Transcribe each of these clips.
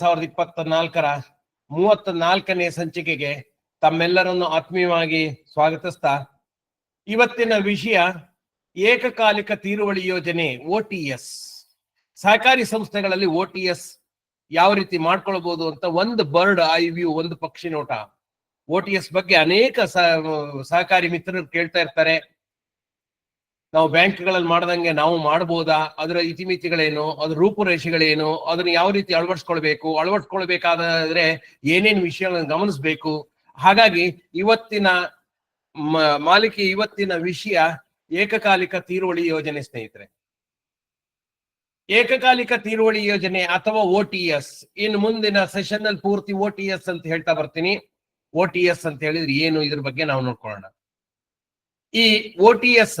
2024ರ 34ನೇ ಸಂಚಿಕೆಗೆ ತಮ್ಮೆಲ್ಲರನ್ನು ಆತ್ಮೀಯವಾಗಿ ಸ್ವಾಗತಿಸ್ತಾ, ಇವತ್ತಿನ ವಿಷಯ ಏಕಕಾಲಿಕ ತೀರುವಳಿ ಯೋಜನೆ OTS. ಸಹಕಾರಿ ಸಂಸ್ಥೆಗಳಲ್ಲಿ OTS ಯಾವ ರೀತಿ ಮಾಡ್ಕೊಳ್ಬಹುದು ಅಂತ ಒಂದು ಬರ್ಡ್ ಐ ವ್ಯೂ, ಒಂದು ಪಕ್ಷಿ ನೋಟ. OTS ಬಗ್ಗೆ ಅನೇಕ ಸಹಕಾರಿ ಮಿತ್ರರು ಕೇಳ್ತಾ ಇರ್ತಾರೆ. ನಾವು ಬ್ಯಾಂಕ್ಗಳಲ್ಲಿ ಮಾಡ್ದಂಗೆ ನಾವು ಮಾಡಬಹುದಾ, ಅದರ ಇತಿಮಿತಿಗಳೇನು, ಅದ್ರ ರೂಪುರೇಷೆಗಳೇನು, ಅದನ್ನ ಯಾವ ರೀತಿ ಅಳವಡಿಸ್ಕೊಳ್ಬೇಕಾದ್ರೆ ಏನೇನು ವಿಷಯಗಳನ್ನು ಗಮನಿಸಬೇಕು. ಹಾಗಾಗಿ ಇವತ್ತಿನ ವಿಷಯ ಏಕಕಾಲಿಕ ತೀರುವಳಿ ಯೋಜನೆ. ಸ್ನೇಹಿತರೆ, ಏಕಕಾಲಿಕ ತೀರುವಳಿ ಯೋಜನೆ ಅಥವಾ OTS, ಇನ್ನು ಮುಂದಿನ ಸೆಷನ್ ಅಲ್ಲಿ ಪೂರ್ತಿ OTS ಅಂತ ಹೇಳ್ತಾ ಬರ್ತೀನಿ. OTS ಅಂತ ಹೇಳಿದ್ರೆ ಏನು, ಇದ್ರ ಬಗ್ಗೆ ನಾವು ನೋಡ್ಕೊಳ್ಳೋಣ. ಈ OTS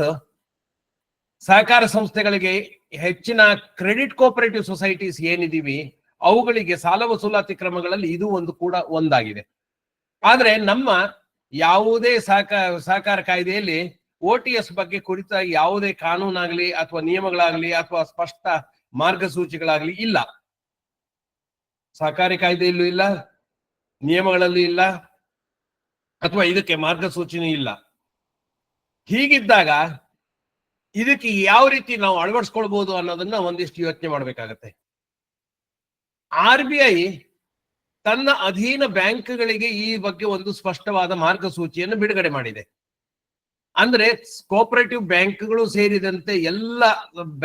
ಸಹಕಾರ ಸಂಸ್ಥೆಗಳಿಗೆ ಹೆಚ್ಚಿನ ಕ್ರೆಡಿಟ್ ಕೋಪರೇಟಿವ್ ಸೊಸೈಟೀಸ್ ಏನಿದೀವಿ ಅವುಗಳಿಗೆ ಸಾಲ ವಸೂಲಾತಿ ಕ್ರಮಗಳಲ್ಲಿ ಇದು ಒಂದಾಗಿದೆ. ಆದ್ರೆ ನಮ್ಮ ಯಾವುದೇ ಸಹಕಾರ ಕಾಯ್ದೆಯಲ್ಲಿ OTS ಬಗ್ಗೆ ಕುರಿತಾಗಿ ಯಾವುದೇ ಕಾನೂನಾಗ್ಲಿ ಅಥವಾ ನಿಯಮಗಳಾಗ್ಲಿ ಅಥವಾ ಸ್ಪಷ್ಟ ಮಾರ್ಗಸೂಚಿಗಳಾಗ್ಲಿ ಇಲ್ಲ. ಸಹಕಾರಿ ಕಾಯ್ದೆಯಲ್ಲೂ ಇಲ್ಲ, ನಿಯಮಗಳಲ್ಲೂ ಇಲ್ಲ, ಅಥವಾ ಇದಕ್ಕೆ ಮಾರ್ಗಸೂಚಿನೂ ಇಲ್ಲ. ಹೀಗಿದ್ದಾಗ ಇದಕ್ಕೆ ಯಾವ ರೀತಿ ನಾವು ಅಳವಡಿಸ್ಕೊಳ್ಬಹುದು ಅನ್ನೋದನ್ನ ಒಂದಿಷ್ಟು ಯೋಚನೆ ಮಾಡ್ಬೇಕಾಗತ್ತೆ. RBI ತನ್ನ ಅಧೀನ ಬ್ಯಾಂಕ್ಗಳಿಗೆ ಈ ಬಗ್ಗೆ ಒಂದು ಸ್ಪಷ್ಟವಾದ ಮಾರ್ಗಸೂಚಿಯನ್ನು ಬಿಡುಗಡೆ ಮಾಡಿದೆ. ಅಂದ್ರೆ ಕೋಪರೇಟಿವ್ ಬ್ಯಾಂಕ್ಗಳು ಸೇರಿದಂತೆ ಎಲ್ಲ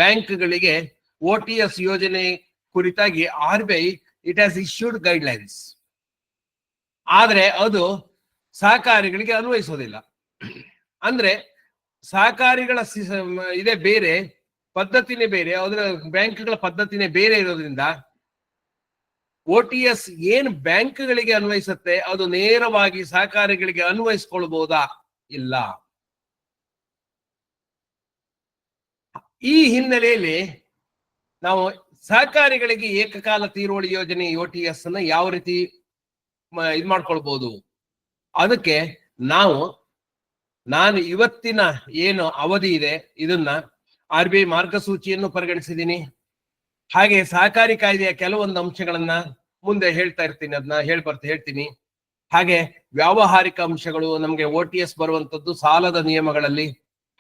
ಬ್ಯಾಂಕ್ಗಳಿಗೆ OTS ಯೋಜನೆ ಕುರಿತಾಗಿ RBI it has issued guidelines. ಆದ್ರೆ ಅದು ಸಹಕಾರಿಗಳಿಗೆ ಅನ್ವಯಿಸೋದಿಲ್ಲ. ಅಂದ್ರೆ ಸಹಕಾರಿಗಳ ಇದೇ ಬೇರೆ, ಪದ್ಧತಿನೇ ಬೇರೆ, ಅದರ ಬ್ಯಾಂಕ್ಗಳ ಪದ್ಧತಿನೇ ಬೇರೆ ಇರೋದ್ರಿಂದ OTS ಏನ್ ಬ್ಯಾಂಕ್ಗಳಿಗೆ ಅನ್ವಯಿಸುತ್ತೆ ಅದು ನೇರವಾಗಿ ಸಹಕಾರಿಗಳಿಗೆ ಅನ್ವಯಿಸ್ಕೊಳ್ಬಹುದಾ? ಇಲ್ಲ. ಈ ಹಿನ್ನೆಲೆಯಲ್ಲಿ ನಾವು ಸಹಕಾರಿಗಳಿಗೆ ಏಕಕಾಲ ತೀರುವಳಿ ಯೋಜನೆ OTS ಅನ್ನ ಯಾವ ರೀತಿ ಇದು ಮಾಡ್ಕೊಳ್ಬಹುದು, ಅದಕ್ಕೆ ನಾನು ಇವತ್ತಿನ ಏನು ಅವಧಿ ಇದೆ ಇದನ್ನ RBI ಮಾರ್ಗಸೂಚಿಯನ್ನು ಪರಿಗಣಿಸಿದ್ದೀನಿ. ಹಾಗೆ ಸಹಕಾರಿ ಕಾಯ್ದೆಯ ಕೆಲವೊಂದು ಅಂಶಗಳನ್ನ ಮುಂದೆ ಹೇಳ್ತಾ ಇರ್ತೀನಿ, ಅದನ್ನ ಹೇಳ್ತೀನಿ. ಹಾಗೆ ವ್ಯಾವಹಾರಿಕ ಅಂಶಗಳು, ನಮ್ಗೆ OTS ಬರುವಂತದ್ದು ಸಾಲದ ನಿಯಮಗಳಲ್ಲಿ,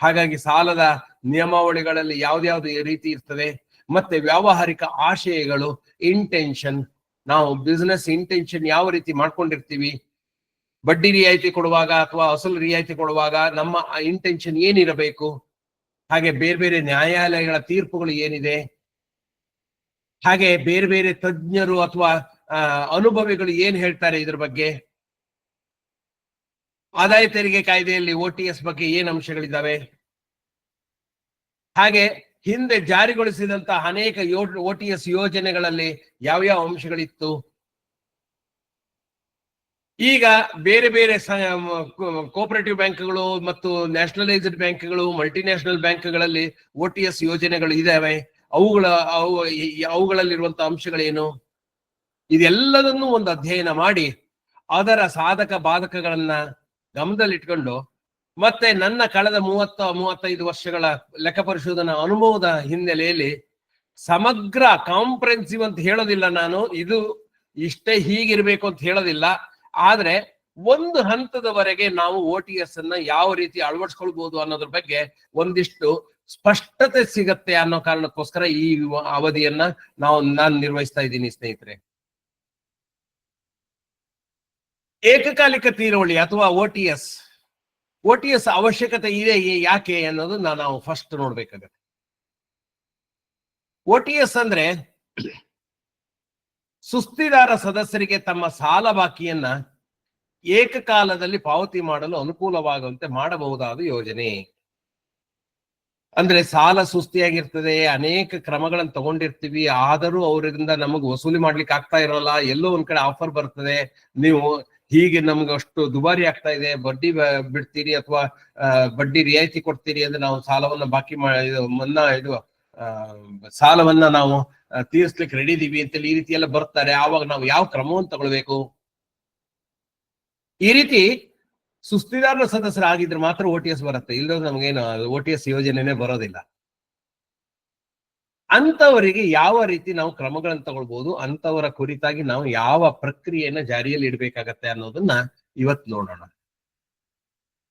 ಹಾಗಾಗಿ ಸಾಲದ ನಿಯಮಾವಳಿಗಳಲ್ಲಿ ಯಾವ್ದ್ಯಾವ್ದು ರೀತಿ ಇರ್ತದೆ, ಮತ್ತೆ ವ್ಯಾವಹಾರಿಕ ಆಶಯಗಳು, ಇಂಟೆನ್ಷನ್, ನಾವು ಬಿಸ್ನೆಸ್ ಇಂಟೆನ್ಷನ್ ಯಾವ ರೀತಿ ಮಾಡ್ಕೊಂಡಿರ್ತೀವಿ, ಬಡ್ಡಿ ರಿಯಾಯಿತಿ ಕೊಡುವಾಗ ಅಥವಾ ಅಸಲು ರಿಯಾಯಿತಿ ಕೊಡುವಾಗ ನಮ್ಮ ಇಂಟೆನ್ಷನ್ ಏನಿರಬೇಕು, ಹಾಗೆ ಬೇರೆ ಬೇರೆ ನ್ಯಾಯಾಲಯಗಳ ತೀರ್ಪುಗಳು ಏನಿದೆ, ಹಾಗೆ ಬೇರೆ ಬೇರೆ ತಜ್ಞರು ಅಥವಾ ಅನುಭವಿಗಳು ಏನ್ ಹೇಳ್ತಾರೆ ಇದ್ರ ಬಗ್ಗೆ, ಆದಾಯ ತೆರಿಗೆ ಕಾಯ್ದೆಯಲ್ಲಿ OTS ಬಗ್ಗೆ ಏನ್ ಅಂಶಗಳಿದ್ದಾವೆ, ಹಾಗೆ ಹಿಂದೆ ಜಾರಿಗೊಳಿಸಿದಂತಹ ಅನೇಕ OTS ಯೋಜನೆಗಳಲ್ಲಿ ಯಾವ್ಯಾವ ಅಂಶಗಳಿತ್ತು, ಈಗ ಬೇರೆ ಬೇರೆ ಕೋಪರೇಟಿವ್ ಬ್ಯಾಂಕ್ಗಳು ಮತ್ತು ನ್ಯಾಷನಲೈಸ್ಡ್ ಬ್ಯಾಂಕ್ಗಳು, ಮಲ್ಟಿನ್ಯಾಷನಲ್ ಬ್ಯಾಂಕ್ಗಳಲ್ಲಿ OTS ಯೋಜನೆಗಳು ಇದಾವೆ, ಅವುಗಳಲ್ಲಿರುವಂತಹ ಅಂಶಗಳೇನು, ಇದೆಲ್ಲದನ್ನು ಒಂದು ಅಧ್ಯಯನ ಮಾಡಿ ಅದರ ಸಾಧಕ ಬಾಧಕಗಳನ್ನ ಗಮನದಲ್ಲಿಟ್ಕೊಂಡು, ಮತ್ತೆ ನನ್ನ ಕಳೆದ 35 ವರ್ಷಗಳ ಲೆಕ್ಕ ಪರಿಶೋಧನಾ ಅನುಭವದ ಹಿನ್ನೆಲೆಯಲ್ಲಿ ಸಮಗ್ರ ಕಾಂಪ್ರೆನ್ಸಿವ್ ಅಂತ ಹೇಳೋದಿಲ್ಲ ನಾನು, ಇದು ಇಷ್ಟೇ ಹೀಗಿರ್ಬೇಕು ಅಂತ ಹೇಳೋದಿಲ್ಲ, ಆದ್ರೆ ಒಂದು ಹಂತದವರೆಗೆ ನಾವು OTS ಅನ್ನ ಯಾವ ರೀತಿ ಅಳವಡಿಸ್ಕೊಳ್ಬಹುದು ಅನ್ನೋದ್ರ ಬಗ್ಗೆ ಒಂದಿಷ್ಟು ಸ್ಪಷ್ಟತೆ ಸಿಗತ್ತೆ ಅನ್ನೋ ಕಾರಣಕ್ಕೋಸ್ಕರ ಈ ಅವಧಿಯನ್ನ ನಾನು ನಿರ್ವಹಿಸ್ತಾ ಇದ್ದೀನಿ. ಸ್ನೇಹಿತರೆ, ಏಕಕಾಲಿಕ ತೀರುವಳಿ ಅಥವಾ OTS ಅವಶ್ಯಕತೆ ಇದೆ ಯಾಕೆ ಅನ್ನೋದು ನಾವು ಫಸ್ಟ್ ನೋಡ್ಬೇಕಾಗತ್ತೆ. OTS ಅಂದ್ರೆ ಸುಸ್ತಿದಾರ ಸದಸ್ಯರಿಗೆ ತಮ್ಮ ಸಾಲ ಬಾಕಿಯನ್ನ ಏಕಕಾಲದಲ್ಲಿ ಪಾವತಿ ಮಾಡಲು ಅನುಕೂಲವಾಗುವಂತೆ ಮಾಡಬಹುದಾದ ಯೋಜನೆ. ಅಂದ್ರೆ ಸಾಲ ಸುಸ್ತಿಯಾಗಿರ್ತದೆ, ಅನೇಕ ಕ್ರಮಗಳನ್ನು ತಗೊಂಡಿರ್ತೀವಿ, ಆದರೂ ಅವರಿಂದ ನಮಗೆ ವಸೂಲಿ ಮಾಡ್ಲಿಕ್ಕೆ ಆಗ್ತಾ ಇರೋಲ್ಲ, ಎಲ್ಲೋ ಒಂದ್ ಕಡೆ ಆಫರ್ ಬರ್ತದೆ, ನೀವು ಹೀಗೆ ನಮ್ಗೆ ಅಷ್ಟು ದುಬಾರಿ ಆಗ್ತಾ ಇದೆ, ಬಡ್ಡಿ ಬಿಡ್ತೀರಿ ಅಥವಾ ಬಡ್ಡಿ ರಿಯಾಯಿತಿ ಕೊಡ್ತೀರಿ ಅಂದ್ರೆ ನಾವು ಸಾಲವನ್ನ ಸಾಲವನ್ನ ನಾವು ತೀರಿಸ್ಲಿಕ್ಕೆ ರೆಡಿ ಇದೀವಿ ಅಂತೇಳಿ ಈ ರೀತಿ ಎಲ್ಲ ಬರ್ತಾರೆ. ಆವಾಗ ನಾವು ಯಾವ ಕ್ರಮವನ್ನು ತಗೊಳ್ಬೇಕು, ಈ ರೀತಿ ಸುಸ್ತಿದಾರರ ಸದಸ್ಯರಾಗಿದ್ರೆ ಮಾತ್ರ OTS ಬರುತ್ತೆ, ಇಲ್ಲದ್ರೆ ನಮ್ಗೇನು OTS ಯೋಜನೆನೇ ಬರೋದಿಲ್ಲ. ಅಂತವರಿಗೆ ಯಾವ ರೀತಿ ನಾವು ಕ್ರಮಗಳನ್ನು ತಗೊಳ್ಬಹುದು, ಅಂತವರ ಕುರಿತಾಗಿ ನಾವು ಯಾವ ಪ್ರಕ್ರಿಯೆಯನ್ನ ಜಾರಿಯಲ್ಲಿ ಇಡಬೇಕಾಗತ್ತೆ ಅನ್ನೋದನ್ನ ಇವತ್ತು ನೋಡೋಣ.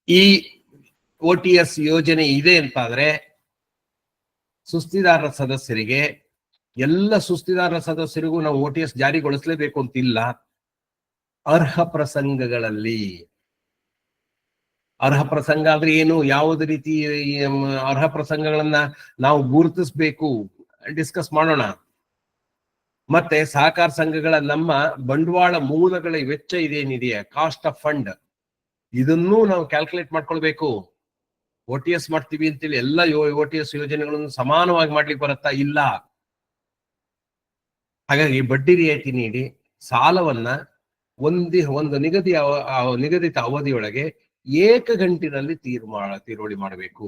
ಈ OTS ಯೋಜನೆ ಇದೆ ಅಂತಾದ್ರೆ ಸುಸ್ತಿದಾರರ ಸದಸ್ಯರಿಗೆ, ಎಲ್ಲ ಸುಸ್ತಿದಾರರ ಸದಸ್ಯರಿಗೂ ನಾವು OTS ಜಾರಿಗೊಳಿಸಲೇಬೇಕು ಅಂತಿಲ್ಲ. ಅರ್ಹ ಪ್ರಸಂಗಗಳಲ್ಲಿ, ಅರ್ಹ ಪ್ರಸಂಗ ಅಂದ್ರೆ ಏನು, ಯಾವುದೇ ರೀತಿ ಅರ್ಹ ಪ್ರಸಂಗಗಳನ್ನ ನಾವು ಗುರುತಿಸ್ಬೇಕು, ಡಿಸ್ಕಸ್ ಮಾಡೋಣ. ಮತ್ತೆ ಸಹಕಾರ ಸಂಘಗಳ ನಮ್ಮ ಬಂಡವಾಳ ಮೂಲಗಳ ವೆಚ್ಚ ಇದೇನಿದೆಯಾ, ಕಾಸ್ಟ್ ಆಫ್ ಫಂಡ್, ಇದನ್ನೂ ನಾವು ಕ್ಯಾಲ್ಕುಲೇಟ್ ಮಾಡ್ಕೊಳ್ಬೇಕು. OTS ಮಾಡ್ತೀವಿ ಅಂತೇಳಿ ಎಲ್ಲ OTS ಯೋಜನೆಗಳನ್ನು ಸಮಾನವಾಗಿ ಮಾಡ್ಲಿಕ್ಕೆ ಬರುತ್ತಾ? ಇಲ್ಲ. ಹಾಗಾಗಿ ಬಡ್ಡಿ ರಿಯಾಯಿತಿ ನೀಡಿ ಸಾಲವನ್ನ ಒಂದು ನಿಗದಿತ ಅವಧಿಯೊಳಗೆ ಏಕಗಂಟಿನಲ್ಲಿ ತೀರುವಳಿ ಮಾಡಬೇಕು.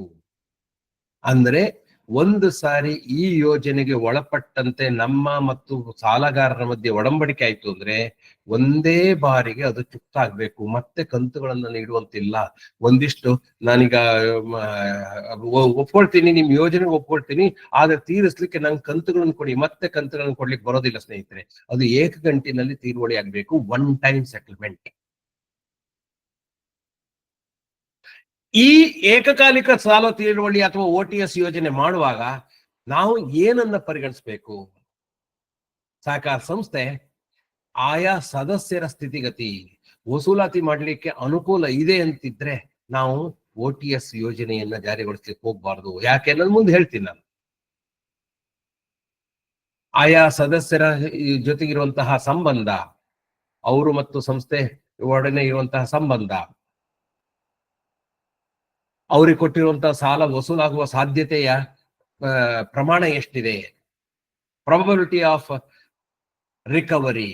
ಅಂದ್ರೆ ಒಂದು ಸಾರಿ ಈ ಯೋಜನೆಗೆ ಒಳಪಟ್ಟಂತೆ ನಮ್ಮ ಮತ್ತು ಸಾಲಗಾರರ ಮಧ್ಯೆ ಒಡಂಬಡಿಕೆ ಆಯ್ತು ಅಂದ್ರೆ ಒಂದೇ ಬಾರಿಗೆ ಅದು ಚುಕ್ತಾಗ್ಬೇಕು, ಮತ್ತೆ ಕಂತುಗಳನ್ನ ನೀಡುವಂತಿಲ್ಲ. ಒಂದಿಷ್ಟು ನಾನೀಗ ಒಪ್ಕೊಳ್ತೀನಿ, ನಿಮ್ ಯೋಜನೆಗೆ ಒಪ್ಕೊಳ್ತೀನಿ, ಆದ್ರೆ ತೀರಿಸ್ಲಿಕ್ಕೆ ನಂಗೆ ಕಂತುಗಳನ್ನು ಕೊಡಿ, ಮತ್ತೆ ಕಂತುಗಳನ್ನು ಕೊಡ್ಲಿಕ್ಕೆ ಬರೋದಿಲ್ಲ ಸ್ನೇಹಿತರೆ. ಅದು ಏಕಗಂಟಿನಲ್ಲಿ ತೀರುವಳಿ ಆಗ್ಬೇಕು, ಒನ್ ಟೈಮ್ ಸೆಟಲ್ಮೆಂಟ್. ಈ ಏಕಕಾಲಿಕ ಸಾಲ ತೀರುವಳಿ ಅಥವಾ OTS ಯೋಜನೆ ಮಾಡುವಾಗ ನಾವು ಏನನ್ನ ಪರಿಗಣಿಸಬೇಕು? ಸಹಕಾರ ಸಂಸ್ಥೆ ಆಯಾ ಸದಸ್ಯರ ಸ್ಥಿತಿಗತಿ ವಸೂಲಾತಿ ಮಾಡ್ಲಿಕ್ಕೆ ಅನುಕೂಲ ಇದೆ ಅಂತಿದ್ರೆ ನಾವು OTS ಯೋಜನೆಯನ್ನ ಜಾರಿಗೊಳಿಸ್ಲಿಕ್ಕೆ ಹೋಗ್ಬಾರ್ದು. ಯಾಕೆ ಅನ್ನೋದು ಮುಂದೆ ಹೇಳ್ತೀನಿ ನಾನು. ಆಯಾ ಸದಸ್ಯರ ಜೊತೆಗಿರುವಂತಹ ಸಂಬಂಧ, ಅವರು ಮತ್ತು ಸಂಸ್ಥೆ ಒಡನೆ ಇರುವಂತಹ ಸಂಬಂಧ, ಅವ್ರಿಗೆ ಕೊಟ್ಟಿರುವಂತಹ ಸಾಲ ವಸೂಲಾಗುವ ಸಾಧ್ಯತೆಯ ಪ್ರಮಾಣ ಎಷ್ಟಿದೆ, ಪ್ರಾಬಬಿಲಿಟಿ ಆಫ್ ರಿಕವರಿ,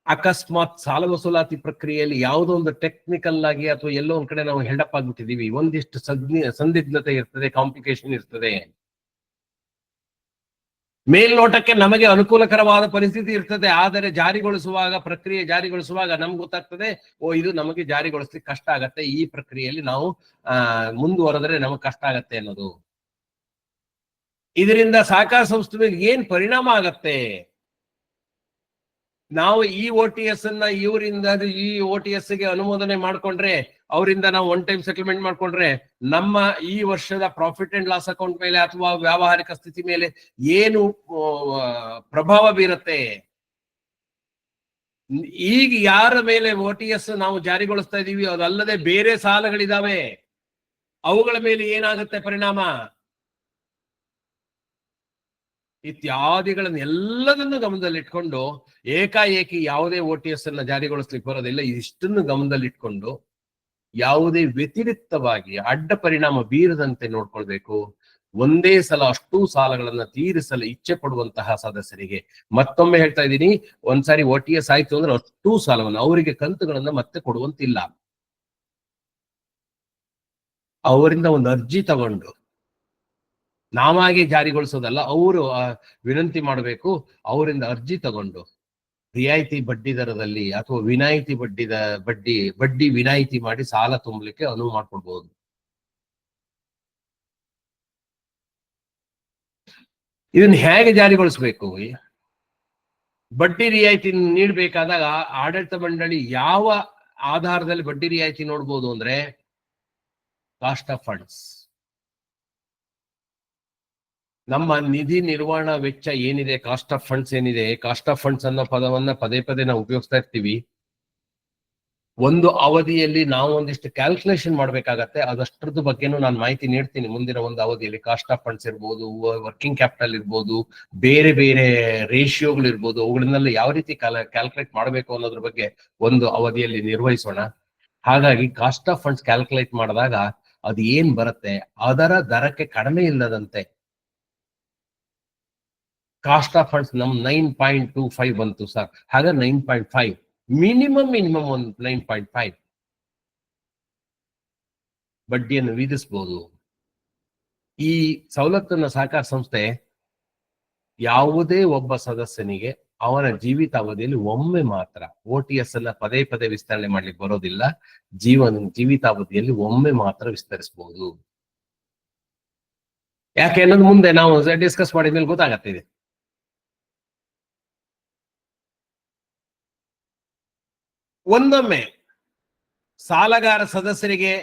ಅಕಸ್ಮಾತ್ ಸಾಲ ವಸೂಲಾತಿ ಪ್ರಕ್ರಿಯೆಯಲ್ಲಿ ಯಾವುದೋ ಒಂದು ಟೆಕ್ನಿಕಲ್ ಆಗಿ ಅಥವಾ ಎಲ್ಲೋ ಒಂದ್ ಕಡೆ ನಾವು ಹೆಲ್ಡಪ್ ಆಗ್ಬಿಟ್ಟಿದೀವಿ, ಒಂದಿಷ್ಟು ಸಂದಿಗ್ಧತೆ ಇರ್ತದೆ, ಕಾಂಪ್ಲಿಕೇಶನ್ ಇರ್ತದೆ. ಮೇಲ್ನೋಟಕ್ಕೆ ನಮಗೆ ಅನುಕೂಲಕರವಾದ ಪರಿಸ್ಥಿತಿ ಇರ್ತದೆ, ಆದರೆ ಪ್ರಕ್ರಿಯೆ ಜಾರಿಗೊಳಿಸುವಾಗ ನಮ್ಗೆ ಗೊತ್ತಾಗ್ತದೆ, ಇದು ನಮಗೆ ಜಾರಿಗೊಳಿಸ್ಲಿಕ್ಕೆ ಕಷ್ಟ ಆಗತ್ತೆ, ಈ ಪ್ರಕ್ರಿಯೆಯಲ್ಲಿ ನಾವು ಮುಂದುವರೆದ್ರೆ ನಮಗೆ ಕಷ್ಟ ಆಗತ್ತೆ ಅನ್ನೋದು. ಇದರಿಂದ ಸಹಕಾರ ಸಂಸ್ಥೆ ಮೇಲೆ ಏನ್ ಪರಿಣಾಮ ಆಗತ್ತೆ? ನಾವು ಈ OTS ಅನ್ನ ಇವರಿಂದ ಈ OTS ಗೆ ಅನುಮೋದನೆ ಮಾಡ್ಕೊಂಡ್ರೆ, ಅವರಿಂದ ನಾವು ಒನ್ ಟೈಮ್ ಸೆಟಲ್ಮೆಂಟ್ ಮಾಡ್ಕೊಂಡ್ರೆ ನಮ್ಮ ಈ ವರ್ಷದ ಪ್ರಾಫಿಟ್ ಅಂಡ್ ಲಾಸ್ ಅಕೌಂಟ್ ಮೇಲೆ ಅಥವಾ ವ್ಯಾವಹಾರಿಕ ಸ್ಥಿತಿ ಮೇಲೆ ಏನು ಪ್ರಭಾವ ಬೀರುತ್ತೆ? ಈಗ ಯಾರ ಮೇಲೆ OTS ನಾವು ಜಾರಿಗೊಳಿಸ್ತಾ ಇದೀವಿ ಅದಲ್ಲದೆ ಬೇರೆ ಸಾಲಗಳಿದಾವೆ, ಅವುಗಳ ಮೇಲೆ ಏನಾಗುತ್ತೆ ಪರಿಣಾಮ ಇತ್ಯಾದಿಗಳನ್ನೆಲ್ಲದನ್ನು ಗಮನದಲ್ಲಿಟ್ಕೊಂಡು ಏಕಾಏಕಿ ಯಾವುದೇ OTS ಅನ್ನ ಜಾರಿಗೊಳಿಸ್ಲಿಕ್ಕೆ ಬರೋದಿಲ್ಲ. ಇಷ್ಟನ್ನು ಗಮನದಲ್ಲಿಟ್ಕೊಂಡು ಯಾವುದೇ ವ್ಯತಿರಿಕ್ತವಾಗಿ ಅಡ್ಡ ಪರಿಣಾಮ ಬೀರದಂತೆ ನೋಡ್ಕೊಳ್ಬೇಕು. ಒಂದೇ ಸಲ ಅಷ್ಟೂ ಸಾಲಗಳನ್ನ ತೀರಿಸಲು ಇಚ್ಛೆ ಪಡುವಂತಹ ಸದಸ್ಯರಿಗೆ, ಮತ್ತೊಮ್ಮೆ ಹೇಳ್ತಾ ಇದ್ದೀನಿ, ಒಂದ್ಸಾರಿ OTS ಆಯ್ತು ಅಂದ್ರೆ ಅಷ್ಟೂ ಸಾಲವನ್ನು ಅವರಿಗೆ ಕಂತುಗಳನ್ನ ಮತ್ತೆ ಕೊಡುವಂತಿಲ್ಲ. ಅವರಿಂದ ಒಂದು ಅರ್ಜಿ ತಗೊಂಡು, ನಾವಾಗಿ ಜಾರಿಗೊಳಿಸೋದಲ್ಲ, ಅವರು ವಿನಂತಿ ಮಾಡಬೇಕು, ಅವರಿಂದ ಅರ್ಜಿ ತಗೊಂಡು ರಿಯಾಯಿತಿ ಬಡ್ಡಿ ದರದಲ್ಲಿ ಅಥವಾ ವಿನಾಯಿತಿ ಬಡ್ಡಿ ವಿನಾಯಿತಿ ಮಾಡಿ ಸಾಲ ತುಂಬಲಿಕ್ಕೆ ಅನುವು ಮಾಡ್ಕೊಡ್ಬಹುದು. ಇದನ್ನ ಹೇಗೆ ಜಾರಿಗೊಳಿಸ್ಬೇಕು? ಬಡ್ಡಿ ರಿಯಾಯಿತಿ ನೀಡಬೇಕಾದಾಗ ಆಡಳಿತ ಮಂಡಳಿ ಯಾವ ಆಧಾರದಲ್ಲಿ ಬಡ್ಡಿ ರಿಯಾಯಿತಿ ನೋಡ್ಬೋದು ಅಂದ್ರೆ ಕಾಸ್ಟ್ ಆಫ್ ಫಂಡ್ಸ್. ನಮ್ಮ ನಿಧಿ ನಿರ್ವಹಣಾ ವೆಚ್ಚ ಏನಿದೆ, ಕಾಸ್ಟ್ ಆಫ್ ಫಂಡ್ಸ್ ಏನಿದೆ, ಕಾಸ್ಟ್ ಆಫ್ ಫಂಡ್ಸ್ ಅನ್ನೋ ಪದವನ್ನ ಪದೇ ಪದೇ ನಾವು ಉಪಯೋಗಿಸ್ತಾ ಇರ್ತೀವಿ. ಒಂದು ಅವಧಿಯಲ್ಲಿ ನಾವು ಒಂದಿಷ್ಟು ಕ್ಯಾಲ್ಕುಲೇಷನ್ ಮಾಡ್ಬೇಕಾಗತ್ತೆ, ಅದಷ್ಟರದ ಬಗ್ಗೆನೂ ನಾನು ಮಾಹಿತಿ ನೀಡ್ತೀನಿ ಮುಂದಿನ ಒಂದು ಅವಧಿಯಲ್ಲಿ. ಕಾಸ್ಟ್ ಆಫ್ ಫಂಡ್ಸ್ ಇರ್ಬೋದು, ವರ್ಕಿಂಗ್ ಕ್ಯಾಪಿಟಲ್ ಇರ್ಬೋದು, ಬೇರೆ ಬೇರೆ ರೇಷಿಯೋಗಳು ಇರ್ಬೋದು, ಅವುಗಳನ್ನೆಲ್ಲ ಯಾವ ರೀತಿ ಕ್ಯಾಲ್ಕುಲೇಟ್ ಮಾಡಬೇಕು ಅನ್ನೋದ್ರ ಬಗ್ಗೆ ಒಂದು ಅವಧಿಯಲ್ಲಿ ನಿರ್ವಹಿಸೋಣ. ಹಾಗಾಗಿ ಕಾಸ್ಟ್ ಆಫ್ ಫಂಡ್ಸ್ ಕ್ಯಾಲ್ಕುಲೇಟ್ ಮಾಡಿದಾಗ ಅದು ಏನ್ ಬರುತ್ತೆ, ಅದರ ದರಕ್ಕೆ ಕಡಿಮೆ ಇಲ್ಲದಂತೆ ಕಾಸ್ಟ್ ಆಫ್ ಫಂಡ್ಸ್ ನಮ್ 9.25 ಬಂತು ಸರ್, ಹಾಗೆ 9.5 ಮಿನಿಮಮ್ ಒಂದು 9.5 ಬಡ್ಡಿಯನ್ನು ವಿಧಿಸಬಹುದು. ಈ ಸವಲತ್ತನ್ನ ಸಹಕಾರ ಸಂಸ್ಥೆ ಯಾವುದೇ ಒಬ್ಬ ಸದಸ್ಯನಿಗೆ ಅವನ ಜೀವಿತಾವಧಿಯಲ್ಲಿ ಒಮ್ಮೆ ಮಾತ್ರ, OTS ಅನ್ನ ಪದೇ ಪದೇ ವಿಸ್ತರಣೆ ಮಾಡ್ಲಿಕ್ಕೆ ಬರೋದಿಲ್ಲ, ಜೀವಿತಾವಧಿಯಲ್ಲಿ ಒಮ್ಮೆ ಮಾತ್ರ ವಿಸ್ತರಿಸಬಹುದು. ಯಾಕೆ ಅನ್ನೋದು ಮುಂದೆ ನಾವು ಡಿಸ್ಕಸ್ ಮಾಡಿದ್ಮೇಲೆ ಗೊತ್ತಾಗತ್ತಿದೆ. ಒಂದೊಮ್ಮೆ ಸಾಲಗಾರ ಸದಸ್ಯರಿಗೆ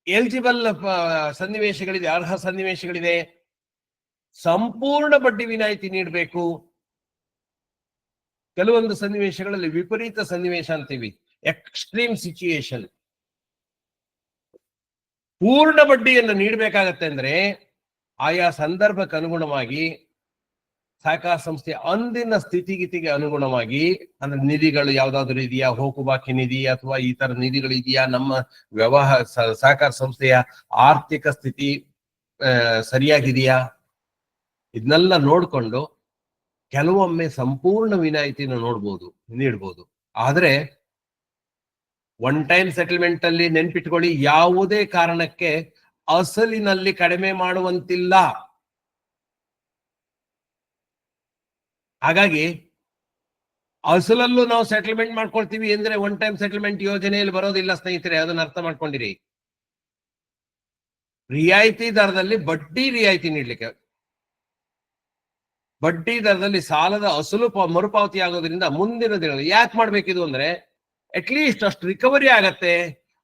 ಎಲಿಜಿಬಲ್ ಸನ್ನಿವೇಶಗಳಿದೆ, ಅರ್ಹ ಸನ್ನಿವೇಶಗಳಿದೆ. ಸಂಪೂರ್ಣ ಬಡ್ಡಿ ವಿನಾಯಿತಿ ನೀಡಬೇಕು. ಕೆಲವೊಂದು ಸನ್ನಿವೇಶಗಳಲ್ಲಿ ವಿಪರೀತ ಸನ್ನಿವೇಶ ಅಂತೀವಿ, ಎಕ್ಸ್ಟ್ರೀಮ್ ಸಿಚುಯೇಷನ್, ಪೂರ್ಣ ಬಡ್ಡಿಯನ್ನು ನೀಡಬೇಕಾಗತ್ತೆ ಅಂದ್ರೆ ಆಯಾ ಸಂದರ್ಭಕ್ಕೆ ಅನುಗುಣವಾಗಿ ಸಹಕಾರ ಸಂಸ್ಥೆ ಅಂದಿನ ಸ್ಥಿತಿಗಿತಿಗೆ ಅನುಗುಣವಾಗಿ, ಅಂದ್ರೆ ನಿಧಿಗಳು ಯಾವ್ದಾದ್ರು ಇದೆಯಾ, ಹೋಕು ಬಾಕಿ ನಿಧಿ ಅಥವಾ ಈ ತರ ನಿಧಿಗಳು ಇದೆಯಾ, ನಮ್ಮ ವ್ಯವಹಾರ ಸಹಕಾರ ಸಂಸ್ಥೆಯ ಆರ್ಥಿಕ ಸ್ಥಿತಿ ಸರಿಯಾಗಿದೆಯಾ, ಇದನ್ನೆಲ್ಲ ನೋಡ್ಕೊಂಡು ಕೆಲವೊಮ್ಮೆ ಸಂಪೂರ್ಣ ವಿನಾಯಿತಿನ ನೀಡ್ಬೋದು. ಆದ್ರೆ ಒನ್ ಟೈಮ್ ಸೆಟಲ್ಮೆಂಟ್ ಅಲ್ಲಿ ನೆನ್ಪಿಟ್ಕೊಳ್ಳಿ, ಯಾವುದೇ ಕಾರಣಕ್ಕೆ ಅಸಲಿನಲ್ಲಿ ಕಡಿಮೆ ಮಾಡುವಂತಿಲ್ಲ. ಹಾಗಾಗಿ ಅಸಲಲ್ಲೂ ನಾವು ಸೆಟಲ್ಮೆಂಟ್ ಮಾಡ್ಕೊಳ್ತೀವಿ ಅಂದ್ರೆ ಒನ್ ಟೈಮ್ ಸೆಟಲ್ಮೆಂಟ್ ಯೋಜನೆಯಲ್ಲಿ ಬರೋದಿಲ್ಲ ಸ್ನೇಹಿತರೆ, ಅದನ್ನ ಅರ್ಥ ಮಾಡ್ಕೊಂಡಿರಿ. ರಿಯಾಯಿತಿ ದರದಲ್ಲಿ ಬಡ್ಡಿ ರಿಯಾಯಿತಿ ನೀಡ್ಲಿಕ್ಕೆ, ಬಡ್ಡಿ ದರದಲ್ಲಿ ಸಾಲದ ಅಸಲು ಮರುಪಾವತಿ ಆಗೋದ್ರಿಂದ ಮುಂದಿನ ದಿನಗಳಲ್ಲಿ ಯಾಕೆ ಮಾಡ್ಬೇಕಿದು ಅಂದ್ರೆ ಅಟ್ಲೀಸ್ಟ್ ಅಷ್ಟು ರಿಕವರಿ ಆಗತ್ತೆ.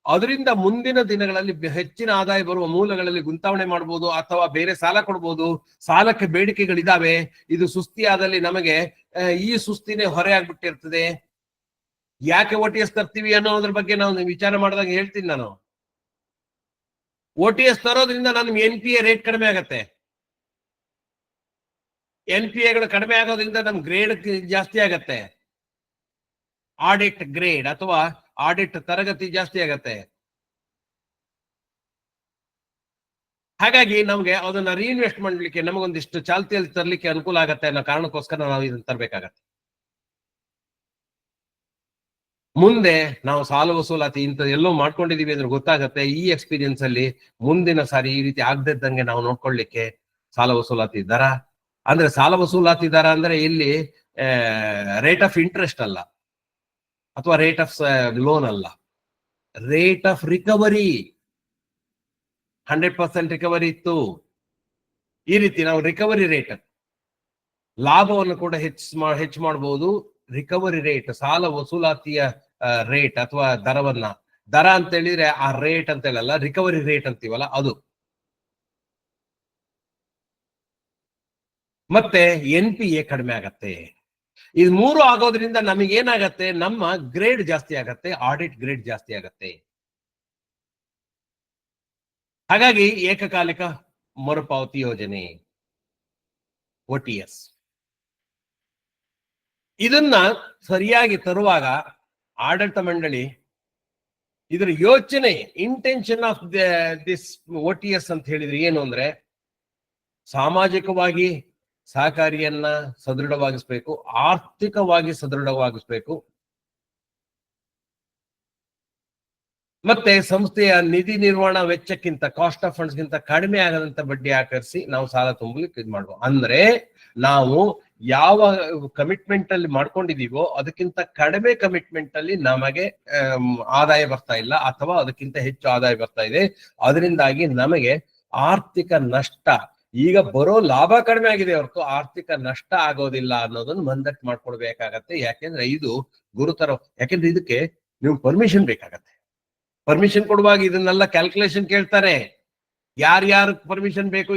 ಅದರಿಂದ ಮುಂದಿನ ದಿನಗಳಲ್ಲಿ ಹೆಚ್ಚಿನ ಆದಾಯ ಬರುವ ಮೂಲಗಳಲ್ಲಿ ಗುಂತಾವಣೆ ಮಾಡಬಹುದು ಅಥವಾ ಬೇರೆ ಸಾಲ ಕೊಡ್ಬೋದು. ಸಾಲಕ್ಕೆ ಬೇಡಿಕೆಗಳಿದಾವೆ, ಇದು ಸುಸ್ತಿಯಾದಲ್ಲಿ ನಮಗೆ ಈ ಸುಸ್ತಿನೇ ಹೊರೆ ಆಗ್ಬಿಟ್ಟಿರ್ತದೆ. ಯಾಕೆ OTS ತರ್ತೀವಿ ಅನ್ನೋದ್ರ ಬಗ್ಗೆ ನಾವು ವಿಚಾರ ಮಾಡಿದಾಗ ಹೇಳ್ತೀನಿ ನಾನು. OTS ತರೋದ್ರಿಂದ ನಮ್ಗೆ NPA ರೇಟ್ ಕಡಿಮೆ ಆಗತ್ತೆ. NPAಗಳು ಕಡಿಮೆ ಆಗೋದ್ರಿಂದ ನಮ್ ಗ್ರೇಡ್ ಜಾಸ್ತಿ ಆಗತ್ತೆ, ಆಡಿಟ್ ಗ್ರೇಡ್ ಅಥವಾ ಆಡಿಟ್ ತರಗತಿ ಜಾಸ್ತಿ ಆಗತ್ತೆ. ಹಾಗಾಗಿ ನಮ್ಗೆ ಅದನ್ನ ರೀಇನ್ವೆಸ್ಟ್ ಮಾಡ್ಲಿಕ್ಕೆ, ನಮಗೊಂದಿಷ್ಟು ಚಾಲ್ತಿಯಲ್ಲಿ ತರ್ಲಿಕ್ಕೆ ಅನುಕೂಲ ಆಗತ್ತೆ ಅನ್ನೋ ಕಾರಣಕ್ಕೋಸ್ಕರ ನಾವು ಇದನ್ನ ತರಬೇಕಾಗತ್ತೆ. ಮುಂದೆ ನಾವು ಸಾಲ ವಸೂಲಾತಿ ಇಂಥ ಎಲ್ಲೋ ಮಾಡ್ಕೊಂಡಿದೀವಿ ಅಂದ್ರೆ ಗೊತ್ತಾಗತ್ತೆ. ಈ ಎಕ್ಸ್ಪೀರಿಯನ್ಸ್ ಅಲ್ಲಿ ಮುಂದಿನ ಸಾರಿ ಈ ರೀತಿ ಆಗದಿದ್ದಂಗೆ ನಾವು ನೋಡ್ಕೊಳ್ಳಿಕ್ಕೆ ಸಾಲ ವಸೂಲಾತಿ ದರ ಅಂದ್ರೆ, ಸಾಲ ವಸೂಲಾತಿ ದರ ಅಂದ್ರೆ ಇಲ್ಲಿ ರೇಟ್ ಆಫ್ ಇಂಟ್ರೆಸ್ಟ್ ಅಲ್ಲ ಅಥವಾ ರೇಟ್ ಆಫ್ ಲೋನ್ ಅಲ್ಲ, ರೇಟ್ ಆಫ್ ರಿಕವರಿ. 100% ರಿಕವರಿ ಇತ್ತು, ಈ ರೀತಿ ನಾವು ರಿಕವರಿ ರೇಟ್, ಲಾಭವನ್ನು ಕೂಡ ಹೆಚ್ಚು ಮಾಡಬಹುದು. ರಿಕವರಿ ರೇಟ್, ಸಾಲ ವಸೂಲಾತಿಯ ರೇಟ್ ಅಥವಾ ದರವನ್ನ, ದರ ಅಂತ ಹೇಳಿದ್ರೆ ಆ ರೇಟ್ ಅಂತ ಹೇಳಲ್ಲ, ರಿಕವರಿ ರೇಟ್ ಅಂತೀವಲ್ಲ ಅದು. ಮತ್ತೆ NPA ಕಡಿಮೆ ಆಗತ್ತೆ. ಇದು ಮೂರು ಆಗೋದ್ರಿಂದ ನಮಗೇನಾಗತ್ತೆ, ನಮ್ಮ ಗ್ರೇಡ್ ಜಾಸ್ತಿ ಆಗತ್ತೆ, ಆಡಿಟ್ ಗ್ರೇಡ್ ಜಾಸ್ತಿ ಆಗತ್ತೆ. ಹಾಗಾಗಿ ಏಕಕಾಲಿಕ ಮರುಪಾವತಿ ಯೋಜನೆ OTS, ಇದನ್ನ ಸರಿಯಾಗಿ ತರುವಾಗ ಆಡಳಿತ ಮಂಡಳಿ ಇದರ ಯೋಚನೆ, ಇಂಟೆನ್ಷನ್ ಆಫ್ ದಿಸ್ OTS ಅಂತ ಹೇಳಿದ್ರೆ ಏನು ಅಂದ್ರೆ, ಸಾಮಾಜಿಕವಾಗಿ ಸಹಕಾರಿಯನ್ನ ಸದೃಢವಾಗಿಸ್ಬೇಕು, ಆರ್ಥಿಕವಾಗಿ ಸದೃಢವಾಗಿಸ್ಬೇಕು, ಮತ್ತೆ ಸಂಸ್ಥೆಯ ನಿಧಿ ನಿರ್ವಹಣಾ ವೆಚ್ಚಕ್ಕಿಂತ, ಕಾಸ್ಟ್ ಆಫ್ ಫಂಡ್ಸ್ ಗಿಂತ ಕಡಿಮೆ ಆಗದಂತ ಬಡ್ಡಿ ಆಕರಿಸಿ ನಾವು ಸಾಲ ತುಂಬಲಿಕ್ಕೆ ಇದು ಮಾಡುವ. ಅಂದ್ರೆ ನಾವು ಯಾವ ಕಮಿಟ್ಮೆಂಟ್ ಅಲ್ಲಿ ಮಾಡ್ಕೊಂಡಿದೀವೋ ಅದಕ್ಕಿಂತ ಕಡಿಮೆ ಕಮಿಟ್ಮೆಂಟ್ ಅಲ್ಲಿ ನಮಗೆ ಆದಾಯ ಬರ್ತಾ ಇಲ್ಲ ಅಥವಾ ಅದಕ್ಕಿಂತ ಹೆಚ್ಚು ಆದಾಯ ಬರ್ತಾ ಇದೆ. ಅದರಿಂದಾಗಿ ನಮಗೆ ಆರ್ಥಿಕ ನಷ್ಟ, ಈಗ ಬರೋ ಲಾಭ ಕಡಿಮೆ ಆಗಿದೆ ಹೊರತು ಆರ್ಥಿಕ ನಷ್ಟ ಆಗೋದಿಲ್ಲ ಅನ್ನೋದನ್ನ ಮಂದಟ್ಟು ಮಾಡ್ಕೊಡ್ಬೇಕಾಗತ್ತೆ. ಯಾಕೆಂದ್ರೆ ಇದು ಗುರುತರ, ಯಾಕೆಂದ್ರೆ ಇದಕ್ಕೆ ನೀವು ಪರ್ಮಿಷನ್ ಬೇಕಾಗತ್ತೆ. ಪರ್ಮಿಷನ್ ಕೊಡುವಾಗ ಇದನ್ನೆಲ್ಲ ಕ್ಯಾಲ್ಕುಲೇಷನ್ ಕೇಳ್ತಾರೆ, ಯಾರ್ಯಾರು ಪರ್ಮಿಷನ್ ಬೇಕು,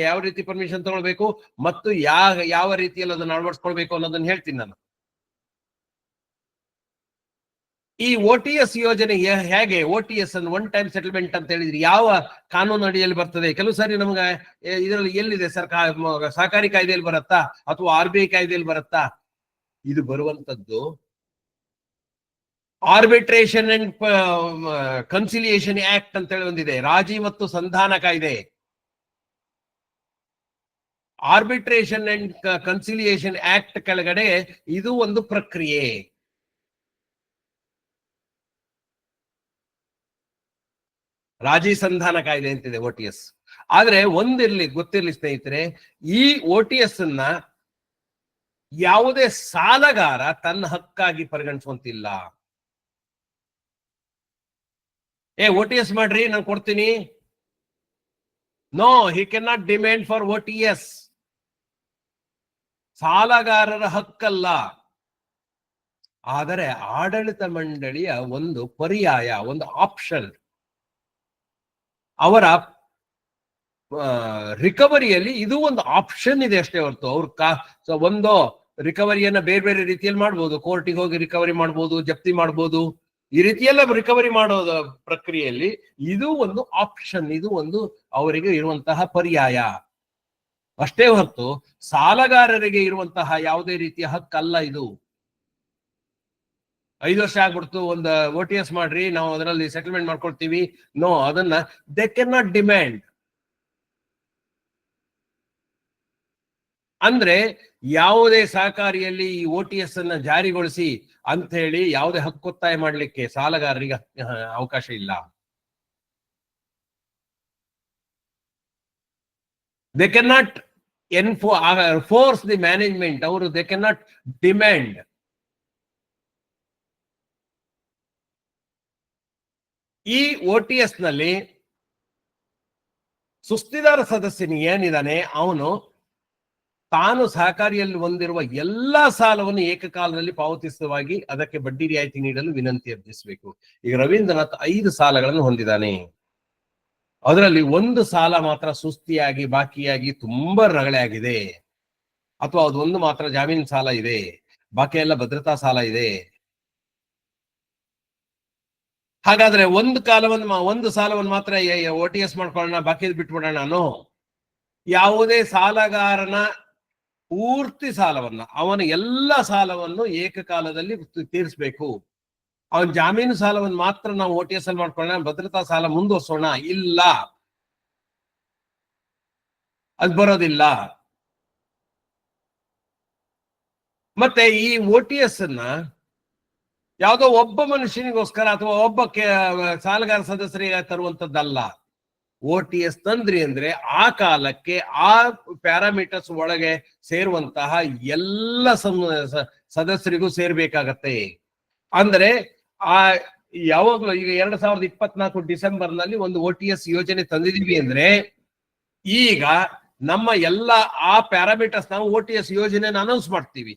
ಯಾವ ರೀತಿ ಪರ್ಮಿಷನ್ ತಗೊಳ್ಬೇಕು ಮತ್ತು ಯಾವ ರೀತಿಯಲ್ಲಿ ಅದನ್ನ ಅಳವಡಿಸ್ಕೊಳ್ಬೇಕು ಅನ್ನೋದನ್ನ ಹೇಳ್ತೀನಿ ನಾನು. ಈ OTS ಯೋಜನೆ ಹೇಗೆ, OTS ಅನ್ನು ಒನ್ ಟೈಮ್ ಸೆಟಲ್ಮೆಂಟ್ ಅಂತ ಹೇಳಿದ್ರೆ ಯಾವ ಕಾನೂನು ಅಡಿಯಲ್ಲಿ ಬರ್ತದೆ? ಕೆಲವು ಸಾರಿ ನಮ್ಗೆ ಇದರಲ್ಲಿ ಎಲ್ಲಿದೆ, ಸಹಕಾರಿ ಕಾಯ್ದೆಯಲ್ಲಿ ಬರುತ್ತಾ ಅಥವಾ RBI ಕಾಯ್ದೆಯಲ್ಲಿ ಬರುತ್ತಾ? ಇದು ಬರುವಂತದ್ದು ಆರ್ಬಿಟ್ರೇಷನ್ ಅಂಡ್ ಕನ್ಸಿಲಿಯೇಷನ್ ಆಕ್ಟ್ ಅಂತ ಹೇಳಿ ಒಂದಿದೆ, ರಾಜಿ ಮತ್ತು ಸಂಧಾನ ಕಾಯ್ದೆ. ಆರ್ಬಿಟ್ರೇಷನ್ ಅಂಡ್ ಕನ್ಸಿಲಿಯೇಷನ್ ಆಕ್ಟ್ ಕೆಳಗಡೆ ಇದು ಒಂದು ಪ್ರಕ್ರಿಯೆ. ರಾಜಿ ಸಂಧಾನ ಕಾಯ್ದೆ ಅಂತಿದೆ OTS. ಆದ್ರೆ ಗೊತ್ತಿರ್ಲಿ ಸ್ನೇಹಿತರೆ, ಈ OTS ಅನ್ನ ಯಾವುದೇ ಸಾಲಗಾರ ತನ್ನ ಹಕ್ಕಾಗಿ ಪರಿಗಣಿಸುವಂತಿಲ್ಲ. OTS ಮಾಡ್ರಿ, ನಾನು ಕೊಡ್ತೀನಿ, no, he can not demand for OTS. ಸಾಲಗಾರರ ಹಕ್ಕಲ್ಲ. ಆದರೆ ಆಡಳಿತ ಮಂಡಳಿಯ ಒಂದು ಪರ್ಯಾಯ, ಒಂದು ಆಪ್ಷನ್. ಅವರ ರಿಕವರಿಯಲ್ಲಿ ಇದು ಒಂದು ಆಪ್ಷನ್ ಇದೆ ಅಷ್ಟೇ ಹೊರತು ಅವ್ರ ಒಂದು ರಿಕವರಿಯನ್ನ ಬೇರೆ ಬೇರೆ ರೀತಿಯಲ್ಲಿ ಮಾಡ್ಬೋದು. ಕೋರ್ಟಿಗೆ ಹೋಗಿ ರಿಕವರಿ ಮಾಡ್ಬೋದು, ಜಪ್ತಿ ಮಾಡ್ಬೋದು, ಈ ರೀತಿಯೆಲ್ಲ ರಿಕವರಿ ಮಾಡೋ ಪ್ರಕ್ರಿಯೆಯಲ್ಲಿ ಇದು ಒಂದು ಆಪ್ಷನ್, ಇದು ಒಂದು ಅವರಿಗೆ ಇರುವಂತಹ ಪರ್ಯಾಯ ಅಷ್ಟೇ ಹೊರತು ಸಾಲಗಾರರಿಗೆ ಇರುವಂತಹ ಯಾವುದೇ ರೀತಿಯ ಹಕ್ಕಲ್ಲ ಇದು. 5 ವರ್ಷ ಆಗ್ಬಿಡ್ತು, ಒಂದು OTS ಮಾಡ್ರಿ, ನಾವು ಅದರಲ್ಲಿ ಸೆಟಲ್ಮೆಂಟ್ ಮಾಡ್ಕೊಳ್ತೀವಿ. ನೋ, ಅದನ್ನ ದೇ ಕೆನ್ ನಾಟ್ ಡಿಮ್ಯಾಂಡ್. ಅಂದ್ರೆ ಯಾವುದೇ ಸಹಕಾರಿಯಲ್ಲಿ ಈ OTS ಅನ್ನ ಜಾರಿಗೊಳಿಸಿ ಅಂತ ಹೇಳಿ ಯಾವುದೇ ಹಕ್ಕೊತ್ತಾಯ ಮಾಡ್ಲಿಕ್ಕೆ ಸಾಲಗಾರರಿಗೆ ಅವಕಾಶ ಇಲ್ಲ. They can not force the management. ಅವರು ದೇ ಕೆನ್ ನಾಟ್ ಡಿಮ್ಯಾಂಡ್. ಈ OTS ನಲ್ಲಿ ಸುಸ್ತಿದಾರ ಸದಸ್ಯನು ಏನಿದ್ದಾನೆ, ಅವನು ತಾನು ಸಹಕಾರಿಯಲ್ಲಿ ಹೊಂದಿರುವ ಎಲ್ಲಾ ಸಾಲವನ್ನು ಏಕಕಾಲದಲ್ಲಿ ಪಾವತಿಸುವಾಗಿ ಅದಕ್ಕೆ ಬಡ್ಡಿ ರಿಯಾಯಿತಿ ನೀಡಲು ವಿನಂತಿ ಅರ್ಜಿಸಬೇಕು. ಈಗ ರವೀಂದ್ರನಾಥ್ 5 ಸಾಲಗಳನ್ನು ಹೊಂದಿದ್ದಾನೆ. ಅದರಲ್ಲಿ ಒಂದು ಸಾಲ ಮಾತ್ರ ಸುಸ್ತಿಯಾಗಿ ಬಾಕಿಯಾಗಿ ತುಂಬಾ ರಗಳೆ ಆಗಿದೆ, ಅಥವಾ ಅದೊಂದು ಮಾತ್ರ ಜಾಮೀನು ಸಾಲ ಇದೆ, ಬಾಕಿ ಎಲ್ಲ ಭದ್ರತಾ ಸಾಲ ಇದೆ. ಹಾಗಾದ್ರೆ ಒಂದು ಸಾಲವನ್ನು ಮಾತ್ರ OTS ಮಾಡ್ಕೊಳ್ಳೋಣ, ಬಾಕಿ ಬಿಟ್ಬಿಡೋಣ. ನಾನು ಯಾವುದೇ ಸಾಲಗಾರನ ಪೂರ್ತಿ ಸಾಲವನ್ನ, ಅವನ ಎಲ್ಲ ಸಾಲವನ್ನು ಏಕಕಾಲದಲ್ಲಿ ತೀರಿಸಬೇಕು. ಅವನ ಜಾಮೀನು ಸಾಲವನ್ನು ಮಾತ್ರ ನಾವು OTS ಅಲ್ಲಿ ಮಾಡ್ಕೊಳ್ಳೋಣ, ಭದ್ರತಾ ಸಾಲ ಮುಂದುವರ್ಸೋಣ, ಇಲ್ಲ, ಅದು ಬರೋದಿಲ್ಲ. ಮತ್ತೆ ಈ OTS ಅನ್ನ ಯಾವುದೋ ಒಬ್ಬ ಮನುಷ್ಯನಿಗೋಸ್ಕರ ಅಥವಾ ಒಬ್ಬ ಸಾಲಗಾರ ಸದಸ್ಯರಿಗೆ ತರುವಂತದ್ದಲ್ಲ. OTS ತಂದ್ರಿ ಅಂದ್ರೆ ಆ ಕಾಲಕ್ಕೆ ಆ ಪ್ಯಾರಾಮೀಟರ್ಸ್ ಒಳಗೆ ಸೇರುವಂತಹ ಎಲ್ಲ ಸದಸ್ಯರಿಗೂ ಸೇರ್ಬೇಕಾಗತ್ತೆ. ಅಂದ್ರೆ ಆ ಯಾವಾಗ್ಲೂ ಈಗ 2024 ಡಿಸೆಂಬರ್ ನಲ್ಲಿ ಒಂದು OTS ಯೋಜನೆ ತಂದಿದೀವಿ ಅಂದ್ರೆ, ಈಗ ನಮ್ಮ ಎಲ್ಲ ಆ ಪ್ಯಾರಾಮೀಟರ್ಸ್ ನಾವು OTS ಯೋಜನೆನ ಅನೌನ್ಸ್ ಮಾಡ್ತೀವಿ.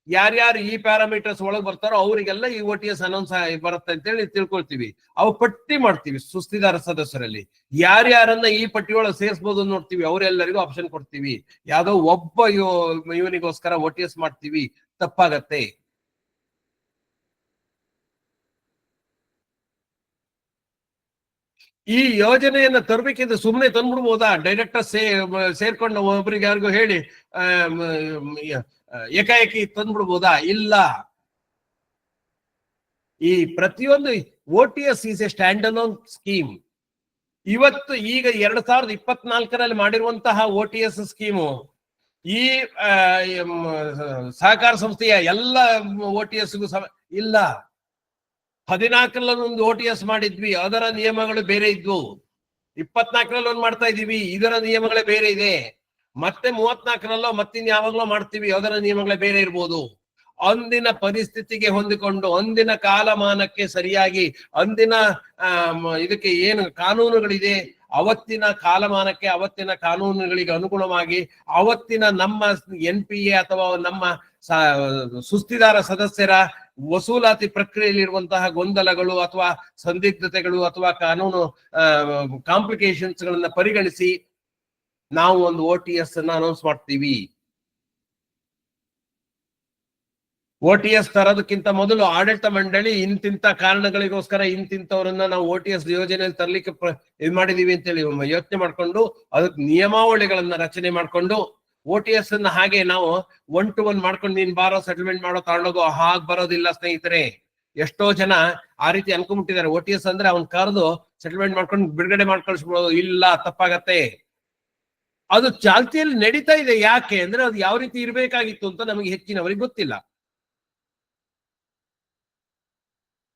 ಯಾರ್ಯಾರು ಈ ಪ್ಯಾರಾಮೀಟರ್ಸ್ ಒಳಗೆ ಬರ್ತಾರೋ ಅವರಿಗೆಲ್ಲ ಈ OTS ಅನೌನ್ಸ್ ಬರುತ್ತೆ ಅಂತೇಳಿ ತಿಳ್ಕೊಳ್ತೀವಿ. ಅವು ಪಟ್ಟಿ ಮಾಡ್ತೀವಿ ಸುಸ್ತಿದಾರ ಸದಸ್ಯರಲ್ಲಿ. ಯಾರ್ಯಾರನ್ನ ಈ ಪಟ್ಟಿಯೊಳಗೆ ಸೇರಿಸಬಹುದು ನೋಡ್ತೀವಿ, ಅವರೆಲ್ಲರಿಗೂ ಆಪ್ಷನ್ ಕೊಡ್ತೀವಿ. ಯಾವ್ದೋ ಒಬ್ಬ ಇವನಿಗೋಸ್ಕರ OTS ಮಾಡ್ತೀವಿ, ತಪ್ಪಾಗತ್ತೆ. ಈ ಯೋಜನೆಯನ್ನ ತರಬೇಕಿದ್ರೆ ಸುಮ್ಮನೆ ತಂದ್ಬಿಡ್ಬೋದಾ? ಡೈರೆಕ್ಟರ್ ಸೇರ್ಕೊಂಡು ಒಬ್ರಿಗೆ ಯಾರಿಗೂ ಹೇಳಿ ಏಕಾಏಕಿ ತಂದ್ಬಿಡ್ಬೋದಾ? ಇಲ್ಲ. ಈ ಪ್ರತಿಯೊಂದು OTS is A stand alone scheme. ಇವತ್ತು ಈಗ 2024ರಲ್ಲಿ ಮಾಡಿರುವಂತಹ OTS ಸ್ಕೀಮು ಈ ಸಹಕಾರ ಸಂಸ್ಥೆಯ ಎಲ್ಲ OTSಗೂ ಇಲ್ಲ. 14ರಲ್ಲಿ ಒಂದು OTS ಮಾಡಿದ್ವಿ, ಅದರ ನಿಯಮಗಳು ಬೇರೆ ಇದ್ವು. 24ರಲ್ಲಿ ಒಂದು ಮಾಡ್ತಾ ಇದೀವಿ, ಇದರ ನಿಯಮಗಳೇ ಬೇರೆ ಇದೆ. ಮತ್ತೆ 34ರಲ್ಲೋ ಮತ್ತಿನ್ ಯಾವಾಗ್ಲೋ ಮಾಡ್ತೀವಿ, ಅದರ ನಿಯಮಗಳೇ ಬೇರೆ ಇರ್ಬೋದು. ಅಂದಿನ ಪರಿಸ್ಥಿತಿಗೆ ಹೊಂದಿಕೊಂಡು, ಅಂದಿನ ಕಾಲಮಾನಕ್ಕೆ ಸರಿಯಾಗಿ, ಅಂದಿನ ಇದಕ್ಕೆ ಏನು ಕಾನೂನುಗಳಿದೆ, ಅವತ್ತಿನ ಕಾಲಮಾನಕ್ಕೆ ಅವತ್ತಿನ ಕಾನೂನುಗಳಿಗೆ ಅನುಗುಣವಾಗಿ ಅವತ್ತಿನ ನಮ್ಮ NPA ಅಥವಾ ನಮ್ಮ ಸುಸ್ತಿದಾರ ಸದಸ್ಯರ ವಸೂಲಾತಿ ಪ್ರಕ್ರಿಯೆಯಲ್ಲಿರುವಂತಹ ಗೊಂದಲಗಳು ಅಥವಾ ಸಂದಿಗ್ಧತೆಗಳು ಅಥವಾ ಕಾನೂನು ಕಾಂಪ್ಲಿಕೇಶನ್ಸ್ ಗಳನ್ನ ಪರಿಗಣಿಸಿ ನಾವು ಒಂದು OTS ಅನ್ನ ಅನೌನ್ಸ್ ಮಾಡ್ತೀವಿ. OTS ತರೋದಕ್ಕಿಂತ ಮೊದಲು ಆಡಳಿತ ಮಂಡಳಿ ಇಂತಿಂತ ಕಾರಣಗಳಿಗೋಸ್ಕರ ಇಂತಿಂತವರನ್ನ ನಾವು OTS ಯೋಜನೆಯಲ್ಲಿ ತರ್ಲಿಕ್ಕೆ ಇದು ಮಾಡಿದೀವಿ ಅಂತೇಳಿ ಯೋಚನೆ ಮಾಡ್ಕೊಂಡು ಅದಕ್ಕೆ ನಿಯಮಾವಳಿಗಳನ್ನ ರಚನೆ ಮಾಡ್ಕೊಂಡು OTS ಅನ್ನ ಹಾಗೆ ನಾವು 1 to 1 ಮಾಡ್ಕೊಂಡು ನೀನ್ ಬಾರೋ ಸೆಟಲ್ಮೆಂಟ್ ಮಾಡೋ ತಗೊಂಡೋಗೋ, ಹಾಗೆ ಬರೋದಿಲ್ಲ ಸ್ನೇಹಿತರೆ. ಎಷ್ಟೋ ಜನ ಆ ರೀತಿ ಅನ್ಕೊಂಡ್ಬಿಟ್ಟಿದ್ದಾರೆ. OTS ಅಂದ್ರೆ ಅವ್ನ್ ಕರೆದು ಸೆಟಲ್ಮೆಂಟ್ ಮಾಡ್ಕೊಂಡು ಬಿಡುಗಡೆ ಮಾಡ್ಕೊಳ್ಸ್ಬಿಡೋದು. ಇಲ್ಲ, ತಪ್ಪಾಗತ್ತೆ. ಅದು ಚಾಲ್ತಿಯಲ್ಲಿ ನಡೀತಾ ಇದೆ. ಯಾಕೆ ಅಂದ್ರೆ ಅದು ಯಾವ ರೀತಿ ಇರ್ಬೇಕಾಗಿತ್ತು ಅಂತ ನಮಗೆ ಹೆಚ್ಚಿನವರಿಗೆ ಗೊತ್ತಿಲ್ಲ.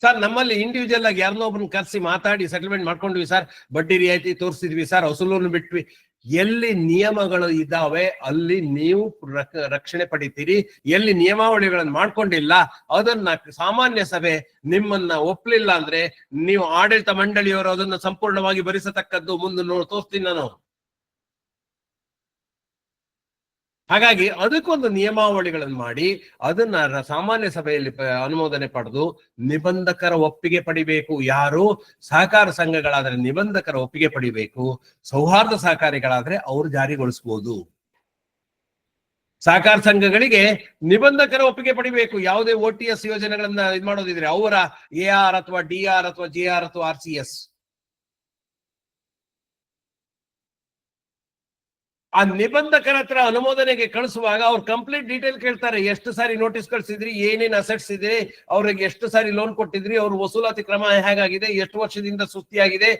ಸರ್, ನಮ್ಮಲ್ಲಿ ಇಂಡಿವಿಜುವಲ್ ಆಗಿ ಯಾರನ್ನೋ ಒಬ್ಬರನ್ನ ಕರೆಸಿ ಮಾತಾಡಿ ಸೆಟಲ್ಮೆಂಟ್ ಮಾಡ್ಕೊಂಡ್ವಿ ಸರ್, ಬಡ್ಡಿ ರಿಯಾಯಿತಿ ತೋರಿಸಿದ್ವಿ ಸರ್, ವಸೂಲನ್ನು ಬಿಟ್ವಿ. ಎಲ್ಲಿ ನಿಯಮಗಳು ಇದ್ದಾವೆ ಅಲ್ಲಿ ನೀವು ರಕ್ಷಣೆ ಪಡಿತೀರಿ. ಎಲ್ಲಿ ನಿಯಮಾವಳಿಗಳನ್ನು ಮಾಡ್ಕೊಂಡಿಲ್ಲ ಅದನ್ನ ಸಾಮಾನ್ಯ ಸಭೆ ನಿಮ್ಮನ್ನ ಒಪ್ಪಲಿಲ್ಲ ಅಂದ್ರೆ ನೀವು ಆಡಳಿತ ಮಂಡಳಿಯವರು ಅದನ್ನ ಸಂಪೂರ್ಣವಾಗಿ ಭರಿಸತಕ್ಕದ್ದು ಮುಂದೆ ತೋರಿಸ್ತೀನಿ ನಾನು. ಹಾಗಾಗಿ ಅದಕ್ಕೊಂದು ನಿಯಮಾವಳಿಗಳನ್ನು ಮಾಡಿ ಅದನ್ನ ಸಾಮಾನ್ಯ ಸಭೆಯಲ್ಲಿ ಅನುಮೋದನೆ ಪಡೆದು ನಿಬಂಧಕರ ಒಪ್ಪಿಗೆ ಪಡಿಬೇಕು. ಯಾರು ಸಹಕಾರ ಸಂಘಗಳಾದ್ರೆ ನಿಬಂಧಕರ ಒಪ್ಪಿಗೆ ಪಡಿಬೇಕು, ಸೌಹಾರ್ದ ಸಹಕಾರಿಗಳಾದ್ರೆ ಅವ್ರು ಜಾರಿಗೊಳಿಸಬಹುದು. ಸಹಕಾರ ಸಂಘಗಳಿಗೆ ನಿಬಂಧಕರ ಒಪ್ಪಿಗೆ ಪಡಿಬೇಕು. ಯಾವುದೇ OTS ಯೋಜನೆಗಳನ್ನ ಇದು ಮಾಡೋದಿದ್ರೆ ಅವರ AR ಅಥವಾ DR ಅಥವಾ JR ಅಥವಾ RCS ಆ ನಿಬಂಧಕರ ಹತ್ರ ಅನುಮೋದನೆಗೆ ಕಳಿಸುವಾಗ ಅವ್ರು ಕಂಪ್ಲೀಟ್ ಡೀಟೇಲ್ ಕೇಳ್ತಾರೆ. ಎಷ್ಟು ಸಾರಿ ನೋಟಿಸ್ ಕಳಿಸಿದ್ರಿ, ಏನೇನ್ ಅಸೆಟ್ಸ್ ಇದೆ, ಅವ್ರಿಗೆ ಎಷ್ಟು ಸಾರಿ ಲೋನ್ ಕೊಟ್ಟಿದ್ರಿ, ಅವ್ರ ವಸೂಲಾತಿ ಕ್ರಮ ಹೇಗಾಗಿದೆ, ಎಷ್ಟು ವರ್ಷದಿಂದ ಸುಸ್ತಿಯಾಗಿದೆ,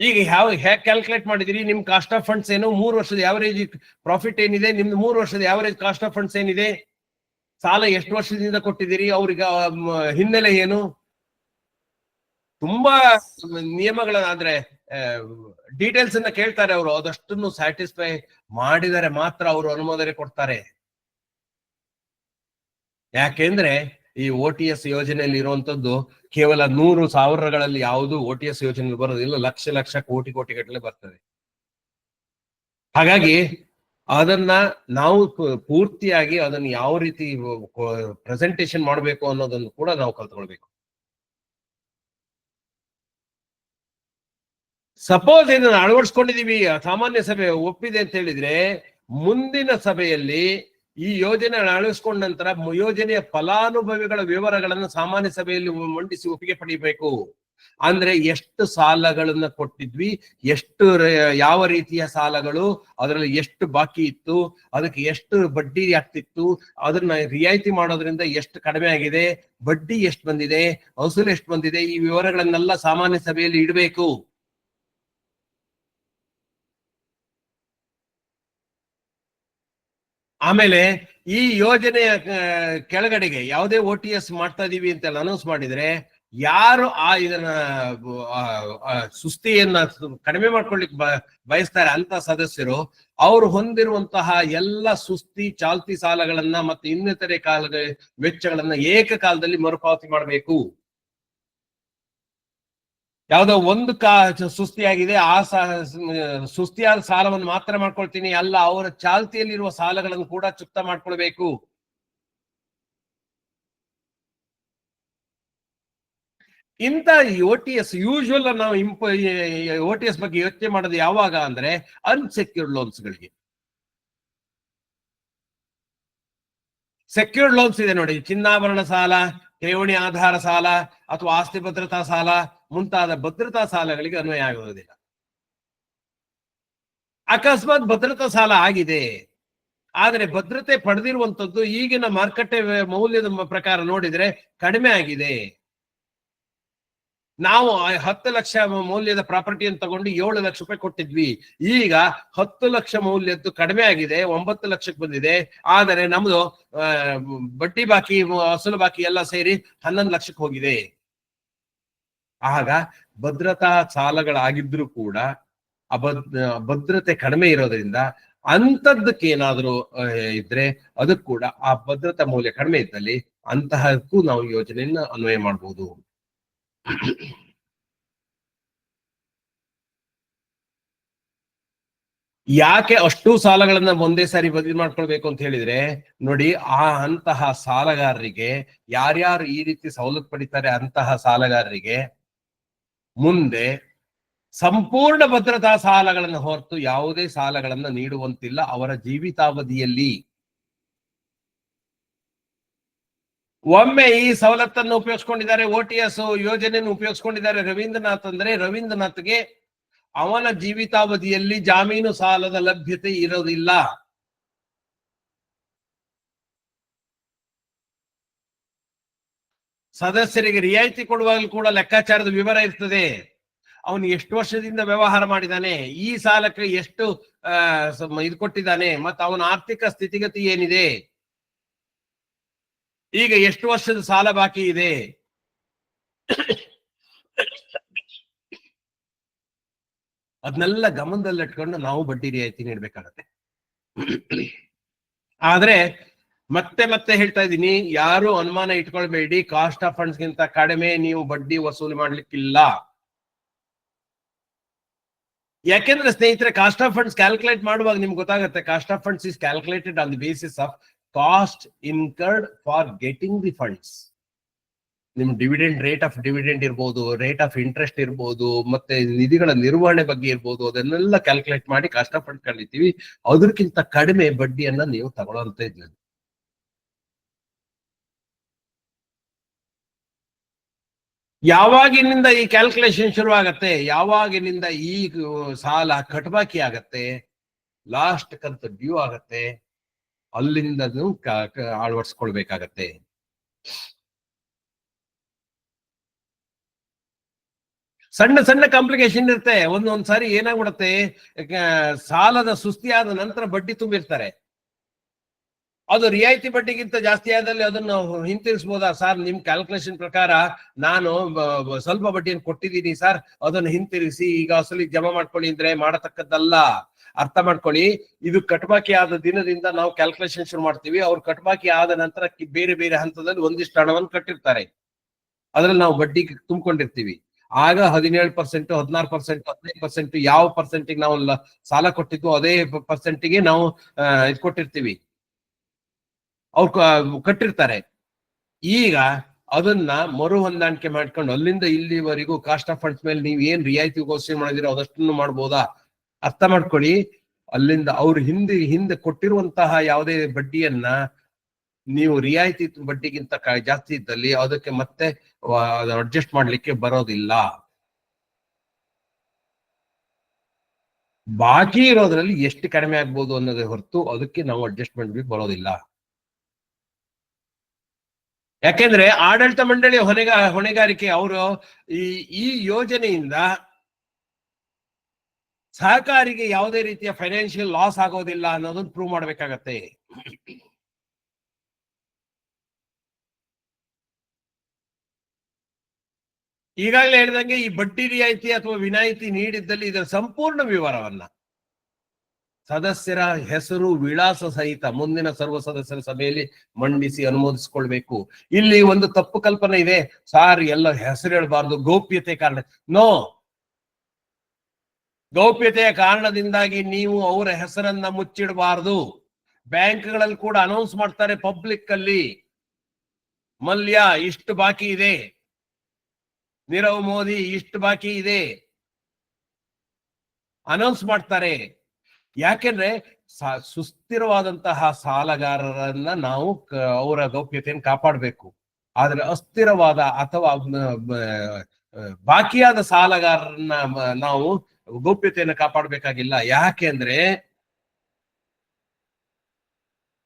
ಈಗ ಹೇಗೆ ಕ್ಯಾಲ್ಕುಲೇಟ್ ಮಾಡಿದಿರಿ, ನಿಮ್ ಕಾಸ್ಟ್ ಆಫ್ ಫಂಡ್ಸ್ ಏನು, 3 ವರ್ಷದ ಯಾವರೇಜ್ ಪ್ರಾಫಿಟ್ ಏನಿದೆ, ನಿಮ್ದು 3 ವರ್ಷದ ಯಾವರೇಜ್ ಕಾಸ್ಟ್ ಆಫ್ ಫಂಡ್ಸ್ ಏನಿದೆ, ಸಾಲ ಎಷ್ಟು ವರ್ಷದಿಂದ ಕೊಟ್ಟಿದ್ದೀರಿ, ಅವ್ರಿಗೆ ಹಿನ್ನೆಲೆ ಏನು, ತುಂಬಾ ನಿಯಮಗಳ ಅಂದ್ರೆ ಡೀಟೇಲ್ಸ್ ಅನ್ನ ಕೇಳ್ತಾರೆ ಅವರು. ಅದಷ್ಟನ್ನು ಸ್ಯಾಟಿಸ್ಫೈ ಮಾಡಿದರೆ ಮಾತ್ರ ಅವರು ಅನುಮೋದನೆ ಕೊಡ್ತಾರೆ. ಯಾಕೆಂದ್ರೆ ಈ OTS ಯೋಜನೆಯಲ್ಲಿ ಇರುವಂತದ್ದು ಕೇವಲ 100,000ಗಳಲ್ಲಿ ಯಾವುದು OTS ಯೋಜನೆ ಬರೋದಿಲ್ಲ, ಲಕ್ಷ ಲಕ್ಷ ಕೋಟಿ ಕೋಟಿ ಗಟ್ಟಲೆ ಬರ್ತದೆ. ಹಾಗಾಗಿ ಅದನ್ನ ನಾವು ಪೂರ್ತಿಯಾಗಿ ಅದನ್ನ ಯಾವ ರೀತಿ ಪ್ರೆಸೆಂಟೇಶನ್ ಮಾಡಬೇಕು ಅನ್ನೋದನ್ನು ಕೂಡ ನಾವು ಕಲ್ತ್ಕೊಳ್ಬೇಕು. ಸಪೋಸ್ ಇದನ್ನ ಅಳವಡಿಸ್ಕೊಂಡಿದೀವಿ, ಸಾಮಾನ್ಯ ಸಭೆ ಒಪ್ಪಿದೆ ಅಂತ ಹೇಳಿದ್ರೆ, ಮುಂದಿನ ಸಭೆಯಲ್ಲಿ ಈ ಯೋಜನೆ ಅಳವಡಿಸ್ಕೊಂಡ ನಂತರ ಯೋಜನೆಯ ಫಲಾನುಭವಿಗಳ ವಿವರಗಳನ್ನು ಸಾಮಾನ್ಯ ಸಭೆಯಲ್ಲಿ ಮಂಡಿಸಿ ಒಪ್ಪಿಗೆ ಪಡಿಬೇಕು. ಅಂದ್ರೆ ಎಷ್ಟು ಸಾಲಗಳನ್ನ ಕೊಟ್ಟಿದ್ವಿ, ಎಷ್ಟು ಯಾವ ರೀತಿಯ ಸಾಲಗಳು, ಅದರಲ್ಲಿ ಎಷ್ಟು ಬಾಕಿ ಇತ್ತು, ಅದಕ್ಕೆ ಎಷ್ಟು ಬಡ್ಡಿ ಆಗ್ತಿತ್ತು, ಅದನ್ನ ರಿಯಾಯಿತಿ ಮಾಡೋದ್ರಿಂದ ಎಷ್ಟು ಕಡಿಮೆ ಆಗಿದೆ, ಬಡ್ಡಿ ಎಷ್ಟು ಬಂದಿದೆ, ವಸೂಲು ಎಷ್ಟು ಬಂದಿದೆ, ಈ ವಿವರಗಳನ್ನೆಲ್ಲ ಸಾಮಾನ್ಯ ಸಭೆಯಲ್ಲಿ ಇಡಬೇಕು. ಆಮೇಲೆ ಈ ಯೋಜನೆಯ ಕೆಳಗಡೆಗೆ ಯಾವುದೇ OTS ಮಾಡ್ತಾ ಇದೀವಿ ಅಂತ ಅನೌನ್ಸ್ ಮಾಡಿದ್ರೆ, ಯಾರು ಇದನ್ನ ಸುಸ್ತಿಯನ್ನ ಕಡಿಮೆ ಮಾಡ್ಕೊಳ್ಳಿಕ್ ಬಯಸ್ತಾರೆ ಅಂತ ಸದಸ್ಯರು ಅವರು ಹೊಂದಿರುವಂತಹ ಎಲ್ಲ ಸುಸ್ತಿ ಚಾಲ್ತಿ ಸಾಲಗಳನ್ನ ಮತ್ತೆ ಇನ್ನಿತರೆ ವೆಚ್ಚಗಳನ್ನ ಏಕಕಾಲದಲ್ಲಿ ಮರುಪಾವತಿ ಮಾಡಬೇಕು. ಯಾವುದೋ ಒಂದು ಸುಸ್ತಿಯಾಗಿದೆ, ಆ ಸುಸ್ತಿಯಾದ ಸಾಲವನ್ನು ಮಾತ್ರ ಮಾಡ್ಕೊಳ್ತೀನಿ ಅಲ್ಲ, ಅವರ ಚಾಲ್ತಿಯಲ್ಲಿರುವ ಸಾಲಗಳನ್ನು ಕೂಡ ಚುಕ್ತ ಮಾಡ್ಕೊಳ್ಬೇಕು. ಇಂಥ OTS ಯೂಶುವಲ್ ನಾವು OTS ಬಗ್ಗೆ ಯೋಚನೆ ಮಾಡೋದು ಯಾವಾಗ ಅಂದ್ರೆ ಅನ್ಸೆಕ್ಯೂರ್ಡ್ ಲೋನ್ಸ್ಗಳಿಗೆ. ಸೆಕ್ಯೂರ್ಡ್ ಲೋನ್ಸ್ ಇದೆ ನೋಡಿ, ಚಿನ್ನಾಭರಣ ಸಾಲ, ಠೇವಣಿ ಆಧಾರ ಸಾಲ ಅಥವಾ ಆಸ್ತಿ ಭದ್ರತಾ ಸಾಲ ಮುಂತಾದ ಭದ್ರತಾ ಸಾಲಗಳಿಗೆ ಅನ್ವಯ ಆಗುವುದಿಲ್ಲ. ಅಕಸ್ಮಾತ್ ಭದ್ರತಾ ಸಾಲ ಆಗಿದೆ, ಆದ್ರೆ ಭದ್ರತೆ ಪಡೆದಿರುವಂತದ್ದು ಈಗಿನ ಮಾರುಕಟ್ಟೆ ಮೌಲ್ಯದ ಪ್ರಕಾರ ನೋಡಿದ್ರೆ ಕಡಿಮೆ ಆಗಿದೆ. ನಾವು 10 ಲಕ್ಷ ಮೌಲ್ಯದ ಪ್ರಾಪರ್ಟಿಯನ್ನು ತಗೊಂಡು 7 ಲಕ್ಷ ರೂಪಾಯಿ ಕೊಟ್ಟಿದ್ವಿ, ಈಗ 10 ಲಕ್ಷ ಮೌಲ್ಯದ್ದು ಕಡಿಮೆ ಆಗಿದೆ, 9 ಲಕ್ಷಕ್ಕೆ ಬಂದಿದೆ, ಆದರೆ ನಮ್ದು ಬಡ್ಡಿ ಬಾಕಿ ವಸೂಲು ಬಾಕಿ ಎಲ್ಲ ಸೇರಿ 11 ಲಕ್ಷಕ್ಕೆ ಹೋಗಿದೆ. ಆಗ ಭದ್ರತಾ ಸಾಲಗಳಾಗಿದ್ರು ಕೂಡ ಭದ್ರತೆ ಕಡಿಮೆ ಇರೋದ್ರಿಂದ ಅಂತದ್ದಕ್ಕೆ ಏನಾದ್ರು ಇದ್ರೆ ಅದಕ್ಕೆ ಕೂಡ ಆ ಭದ್ರತಾ ಮೌಲ್ಯ ಕಡಿಮೆ ಇದ್ದಲ್ಲಿ ಅಂತಹಕ್ಕೂ ನಾವು ಯೋಜನೆಯನ್ನ ಅನ್ವಯ ಮಾಡಬಹುದು. ಯಾಕೆ ಅಷ್ಟು ಸಾಲಗಳನ್ನ ಒಂದೇ ಸಾರಿ ಬದಲಿ ಮಾಡ್ಕೊಳ್ಬೇಕು ಅಂತ ಹೇಳಿದ್ರೆ ನೋಡಿ, ಅಂತಹ ಸಾಲಗಾರರಿಗೆ ಯಾರ್ಯಾರು ಈ ರೀತಿ ಸವಲತ್ತು ಪಡಿತಾರೆ ಅಂತಹ ಸಾಲಗಾರರಿಗೆ ಮುಂದೆ ಸಂಪೂರ್ಣ ಭದ್ರತಾ ಸಾಲಗಳನ್ನು ಹೊರತು ಯಾವುದೇ ಸಾಲಗಳನ್ನ ನೀಡುವಂತಿಲ್ಲ ಅವರ ಜೀವಿತಾವಧಿಯಲ್ಲಿ. ಒಮ್ಮೆ ಈ ಸವಲತ್ತನ್ನು ಉಪಯೋಗಿಸ್ಕೊಂಡಿದ್ದಾರೆ, OTS ಯೋಜನೆಯನ್ನು ಉಪಯೋಗಿಸ್ಕೊಂಡಿದ್ದಾರೆ ರವೀಂದ್ರನಾಥ್ ಅಂದ್ರೆ ರವೀಂದ್ರನಾಥ್ಗೆ ಅವನ ಜೀವಿತಾವಧಿಯಲ್ಲಿ ಜಾಮೀನು ಸಾಲದ ಲಭ್ಯತೆ ಇರೋದಿಲ್ಲ. ಸದಸ್ಯರಿಗೆ ರಿಯಾಯಿತಿ ಕೊಡುವಾಗಲೂ ಕೂಡ ಲೆಕ್ಕಾಚಾರದ ವಿವರ ಇರ್ತದೆ. ಅವನು ಎಷ್ಟು ವರ್ಷದಿಂದ ವ್ಯವಹಾರ ಮಾಡಿದ್ದಾನೆ, ಈ ಸಾಲಕ್ಕೆ ಎಷ್ಟು ಇದು ಕೊಟ್ಟಿದ್ದಾನೆ, ಮತ್ತು ಅವನ ಆರ್ಥಿಕ ಸ್ಥಿತಿಗತಿ ಏನಿದೆ, ಈಗ ಎಷ್ಟು ವರ್ಷದ ಸಾಲ ಬಾಕಿ ಇದೆ, ಅದನ್ನೆಲ್ಲ ಗಮನದಲ್ಲಿಟ್ಕೊಂಡು ನಾವು ಬಡ್ಡಿ ರಿಯಾಯಿತಿ ನೀಡಬೇಕಾಗತ್ತೆ. ಆದ್ರೆ ಮತ್ತೆ ಮತ್ತೆ ಹೇಳ್ತಾ ಇದ್ದೀನಿ, ಯಾರು ಅನುಮಾನ ಇಟ್ಕೊಳ್ಬೇಡಿ, ಕಾಸ್ಟ್ ಆಫ್ ಫಂಡ್ಸ್ ಗಿಂತ ಕಡಿಮೆ ನೀವು ಬಡ್ಡಿ ವಸೂಲಿ ಮಾಡ್ಲಿಕ್ಕಿಲ್ಲ. ಯಾಕೆಂದ್ರೆ ಸ್ನೇಹಿತರೆ, ಕಾಸ್ಟ್ ಆಫ್ ಫಂಡ್ಸ್ ಕ್ಯಾಲ್ಕುಲೇಟ್ ಮಾಡುವಾಗ ನಿಮ್ಗೆ ಗೊತ್ತಾಗುತ್ತೆ, cost of funds is calculated on the basis of cost incurred for getting the funds. ನಿಮ್ ಡಿವಿಡೆಂಡ್, ರೇಟ್ ಆಫ್ ಡಿವಿಡೆಂಡ್ ಇರ್ಬೋದು, ರೇಟ್ ಆಫ್ ಇಂಟ್ರೆಸ್ಟ್ ಇರ್ಬೋದು, ಮತ್ತೆ ನಿಧಿಗಳ ನಿರ್ವಹಣೆ ಬಗ್ಗೆ ಇರ್ಬೋದು, ಅದನ್ನೆಲ್ಲ ಕ್ಯಾಲ್ಕುಲೇಟ್ ಮಾಡಿ ಕಾಸ್ಟ್ ಆಫ್ ಫಂಡ್ ಕಳಿತೀವಿ. ಅದಕ್ಕಿಂತ ಕಡಿಮೆ ಬಡ್ಡಿಯನ್ನ ನೀವು ತಗೊಳ್ಳೋಂತ ಇದ್ವಿ. ಯಾವಾಗಿನಿಂದ ಈ ಕ್ಯಾಲ್ಕುಲೇಷನ್ ಶುರು ಆಗತ್ತೆ, ಯಾವಾಗಿನಿಂದ ಈ ಸಾಲ ಕಟ್ಬಾಕಿ ಆಗತ್ತೆ, ಲಾಸ್ಟ್ ಕಂತು ಡ್ಯೂ ಆಗತ್ತೆ, ಅಲ್ಲಿಂದ ಅಳವಡಿಸ್ಕೊಳ್ಬೇಕಾಗತ್ತೆ. ಸಣ್ಣ ಸಣ್ಣ ಕಾಂಪ್ಲಿಕೇಶನ್ ಇರುತ್ತೆ. ಒಂದೊಂದ್ಸಾರಿ ಏನಾಗ್ಬಿಡುತ್ತೆ, ಸಾಲದ ಸುಸ್ತಿಯಾದ ನಂತರ ಬಡ್ಡಿ ತುಂಬಿರ್ತಾರೆ. ಅದು ರಿಯಾಯಿತಿ ಬಡ್ಡಿಗಿಂತ ಜಾಸ್ತಿ ಆದಲ್ಲಿ ಅದನ್ನು ಹಿಂತಿರಿಸಬಹುದಾ ಸರ್? ನಿಮ್ ಕ್ಯಾಲ್ಕುಲೇಷನ್ ಪ್ರಕಾರ ನಾನು ಸ್ವಲ್ಪ ಬಡ್ಡಿಯನ್ನು ಕೊಟ್ಟಿದ್ದೀನಿ ಸರ್, ಅದನ್ನು ಹಿಂತಿರಿಸಿ ಈಗ ಅಸಲಿಗೆ ಜಮಾ ಮಾಡ್ಕೊಳ್ಳಿ ಅಂದ್ರೆ ಮಾಡತಕ್ಕದ್ದಲ್ಲ. ಅರ್ಥ ಮಾಡ್ಕೊಳ್ಳಿ, ಇದು ಕಟ್ಬಾಕಿ ಆದ ದಿನದಿಂದ ನಾವು ಕ್ಯಾಲ್ಕುಲೇಷನ್ ಶುರು ಮಾಡ್ತೀವಿ. ಅವ್ರು ಕಟ್ಬಾಕಿ ಆದ ನಂತರ ಬೇರೆ ಬೇರೆ ಹಂತದಲ್ಲಿ ಒಂದಿಷ್ಟು ಹಣವನ್ನು ಕಟ್ಟಿರ್ತಾರೆ, ಅದ್ರಲ್ಲಿ ನಾವು ಬಡ್ಡಿ ತುಂಬಿಕೊಂಡಿರ್ತೀವಿ. ಆಗ 17%, 16%, 15% ಯಾವ ಪರ್ಸೆಂಟಿಗೆ ನಾವು ಸಾಲ ಕೊಟ್ಟಿದ್ದು ಅದೇ ಪರ್ಸೆಂಟಿಗೆ ನಾವು ಇದು ಕೊಟ್ಟಿರ್ತೀವಿ, ಅವ್ರು ಕಟ್ಟಿರ್ತಾರೆ. ಈಗ ಅದನ್ನ ಮರು ಹೊಂದಾಣಿಕೆ ಮಾಡ್ಕೊಂಡು ಅಲ್ಲಿಂದ ಇಲ್ಲಿವರೆಗೂ ಕಾಸ್ಟ್ ಆಫ್ ಫಂಡ್ಸ್ ಮೇಲೆ ನೀವು ಏನ್ ರಿಯಾಯಿತಿ ಘೋಷಣೆ ಮಾಡಿದಿರೋ ಅದಷ್ಟನ್ನು ಮಾಡ್ಬೋದಾ? ಅರ್ಥ ಮಾಡ್ಕೊಳ್ಳಿ, ಅಲ್ಲಿಂದ ಅವ್ರು ಹಿಂದೆ ಕೊಟ್ಟಿರುವಂತಹ ಯಾವುದೇ ಬಡ್ಡಿಯನ್ನ ನೀವು ರಿಯಾಯಿತಿ ಬಡ್ಡಿಗಿಂತ ಜಾಸ್ತಿ ಇದ್ದಲ್ಲಿ ಅದಕ್ಕೆ ಮತ್ತೆ ಅಡ್ಜಸ್ಟ್ ಮಾಡ್ಲಿಕ್ಕೆ ಬರೋದಿಲ್ಲ. ಬಾಕಿ ಇರೋದ್ರಲ್ಲಿ ಎಷ್ಟು ಕಡಿಮೆ ಆಗ್ಬೋದು ಅನ್ನೋದೇ ಹೊರತು ಅದಕ್ಕೆ ನಾವು ಅಡ್ಜಸ್ಟ್ಮೆಂಟ್ ಬರೋದಿಲ್ಲ. ಯಾಕೆಂದ್ರೆ ಆಡಳಿತ ಮಂಡಳಿಯ ಹೊಣೆಗಾರಿಕೆ, ಅವರು ಈ ಯೋಜನೆಯಿಂದ ಸಹಕಾರಿಗೆ ಯಾವುದೇ ರೀತಿಯ ಫೈನಾನ್ಷಿಯಲ್ ಲಾಸ್ ಆಗೋದಿಲ್ಲ ಅನ್ನೋದನ್ನ ಪ್ರೂವ್ ಮಾಡ್ಬೇಕಾಗತ್ತೆ. ಈಗಾಗಲೇ ಹೇಳಿದಂಗೆ ಈ ಬಡ್ಡಿ ರಿಯಾಯಿತಿ ಅಥವಾ ವಿನಾಯಿತಿ ನೀಡಿದ್ದಲ್ಲಿ ಇದರ ಸಂಪೂರ್ಣ ವಿವರವನ್ನ ಸದಸ್ಯರ ಹೆಸರು ವಿಳಾಸ ಸಹಿತ ಮುಂದಿನ ಸರ್ವ ಸದಸ್ಯರ ಸಭೆಯಲ್ಲಿ ಮಂಡಿಸಿ ಅನುಮೋದಿಸಿಕೊಳ್ಬೇಕು. ಇಲ್ಲಿ ಒಂದು ತಪ್ಪು ಕಲ್ಪನೆ ಇದೆ, ಸಾರ್ ಎಲ್ಲ ಹೆಸರು ಹೇಳಬಾರ್ದು ಗೌಪ್ಯತೆ ಕಾರಣ. ನೋ, ಗೌಪ್ಯತೆಯ ಕಾರಣದಿಂದಾಗಿ ನೀವು ಅವರ ಹೆಸರನ್ನ ಮುಚ್ಚಿಡಬಾರದು. ಬ್ಯಾಂಕ್ಗಳಲ್ಲಿ ಕೂಡ ಅನೌನ್ಸ್ ಮಾಡ್ತಾರೆ ಪಬ್ಲಿಕ್ ಅಲ್ಲಿ, ಮಲ್ಯ ಇಷ್ಟು ಬಾಕಿ ಇದೆ, ನೀರವ್ ಮೋದಿ ಇಷ್ಟು ಬಾಕಿ ಇದೆ, ಅನೌನ್ಸ್ ಮಾಡ್ತಾರೆ. ಯಾಕೆಂದ್ರೆ ಸುಸ್ಥಿರವಾದಂತಹ ಸಾಲಗಾರರನ್ನ ನಾವು ಅವರ ಗೌಪ್ಯತೆಯನ್ನು ಕಾಪಾಡಬೇಕು. ಆದ್ರೆ ಅಸ್ಥಿರವಾದ ಅಥವಾ ಬಾಕಿಯಾದ ಸಾಲಗಾರರನ್ನ ನಾವು ಗೌಪ್ಯತೆಯನ್ನು ಕಾಪಾಡಬೇಕಾಗಿಲ್ಲ. ಯಾಕೆಂದ್ರೆ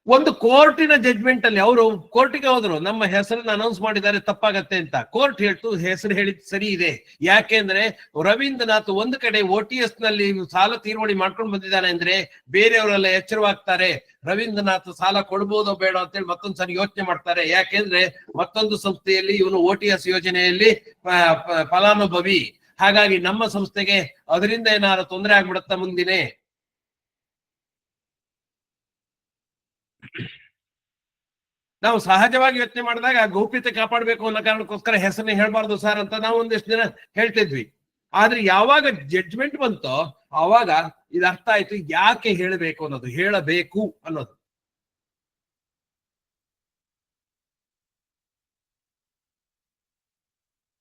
ಒಂದು ಕೋರ್ಟಿನ ಜಡ್ಜ್ಮೆಂಟ್ ಅಲ್ಲಿ ಅವರು ಕೋರ್ಟಿಗೆ ಹೋದ್ರು, ನಮ್ಮ ಹೆಸರನ್ನ ಅನೌನ್ಸ್ ಮಾಡಿದ್ದಾರೆ ತಪ್ಪಾಗತ್ತೆ ಅಂತ. ಕೋರ್ಟ್ ಹೇಳ್ತು ಹೆಸರು ಹೇಳಿದ್ ಸರಿ ಇದೆ. ಯಾಕೆಂದ್ರೆ ರವೀಂದ್ರನಾಥ್ ಒಂದು ಕಡೆ OTS ನಲ್ಲಿ ಸಾಲ ತೀರ್ವಣಿ ಮಾಡ್ಕೊಂಡು ಬಂದಿದ್ದಾನೆ ಅಂದ್ರೆ ಬೇರೆಯವರೆಲ್ಲ ಎಚ್ಚರವಾಗ್ತಾರೆ, ರವೀಂದ್ರನಾಥ್ ಸಾಲ ಕೊಡ್ಬೋದೋ ಬೇಡ ಅಂತೇಳಿ ಮತ್ತೊಂದ್ಸರಿ ಯೋಚನೆ ಮಾಡ್ತಾರೆ. ಯಾಕೆಂದ್ರೆ ಮತ್ತೊಂದು ಸಂಸ್ಥೆಯಲ್ಲಿ ಇವನು OTS ಯೋಜನೆಯಲ್ಲಿ ಫಲಾನುಭವಿ, ಹಾಗಾಗಿ ನಮ್ಮ ಸಂಸ್ಥೆಗೆ ಅದರಿಂದ ಏನಾದ್ರು ತೊಂದರೆ ಆಗ್ಬಿಡುತ್ತಾ ಮುಂದಿನೇ. ನಾವು ಸಹಜವಾಗಿ ಯೋಚನೆ ಮಾಡಿದಾಗ ಗೌಪ್ಯತೆ ಕಾಪಾಡಬೇಕು ಅನ್ನೋ ಕಾರಣಕ್ಕೋಸ್ಕರ ಹೆಸರನ್ನ ಹೇಳ್ಬಾರ್ದು ಸರ್ ಅಂತ ನಾವು ಒಂದಿಷ್ಟು ದಿನ ಹೇಳ್ತಿದ್ವಿ. ಆದ್ರೆ ಯಾವಾಗ ಜಡ್ಜ್ಮೆಂಟ್ ಬಂತೋ ಆವಾಗ ಇದು ಅರ್ಥ ಆಯ್ತು ಯಾಕೆ ಹೇಳಬೇಕು ಅನ್ನೋದು, ಹೇಳಬೇಕು ಅನ್ನೋದು.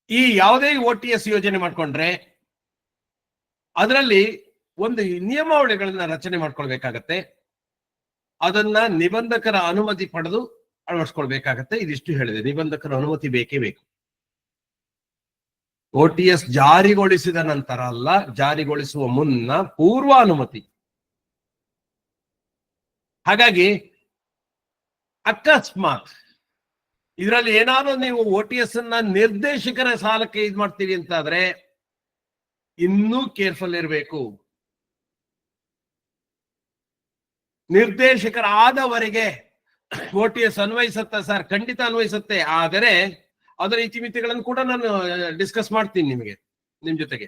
ಈ ಯಾವುದೇ OTS ಯೋಜನೆ ಮಾಡ್ಕೊಂಡ್ರೆ ಅದರಲ್ಲಿ ಒಂದು ನಿಯಮಾವಳಿಗಳನ್ನ ರಚನೆ ಮಾಡ್ಕೊಳ್ಬೇಕಾಗತ್ತೆ. ಅದನ್ನ ನಿಬಂಧಕರ ಅನುಮತಿ ಪಡೆದು ಅಳವಡಿಸ್ಕೊಳ್ಬೇಕಾಗತ್ತೆ. ಇದಿಷ್ಟು ಹೇಳಿದೆ, ನಿಬಂಧಕರ ಅನುಮತಿ ಬೇಕೇ ಬೇಕು. OTS ಜಾರಿಗೊಳಿಸಿದ ನಂತರ ಅಲ್ಲ, ಜಾರಿಗೊಳಿಸುವ ಮುನ್ನ ಪೂರ್ವ ಅನುಮತಿ. ಹಾಗಾಗಿ ಅಕಸ್ಮಾತ್ ಇದರಲ್ಲಿ ಏನಾದ್ರು ನೀವು OTS ಅನ್ನ ನಿರ್ದೇಶಕರ ಸಾಲಕ್ಕೆ ಇದ್ ಮಾಡ್ತೀವಿ ಅಂತಾದ್ರೆ ಇನ್ನೂ ಕೇರ್ಫುಲ್ ಇರಬೇಕು. ನಿರ್ದೇಶಕರಾದವರೆಗೆ OTS ಅನ್ವಯಿಸುತ್ತೆ ಸರ್, ಖಂಡಿತ ಅನ್ವಯಿಸುತ್ತೆ. ಆದರೆ ಅದರ ಇತಿಮಿತಿಗಳನ್ನು ಕೂಡ ನಾನು ಡಿಸ್ಕಸ್ ಮಾಡ್ತೀನಿ ನಿಮ್ ಜೊತೆಗೆ.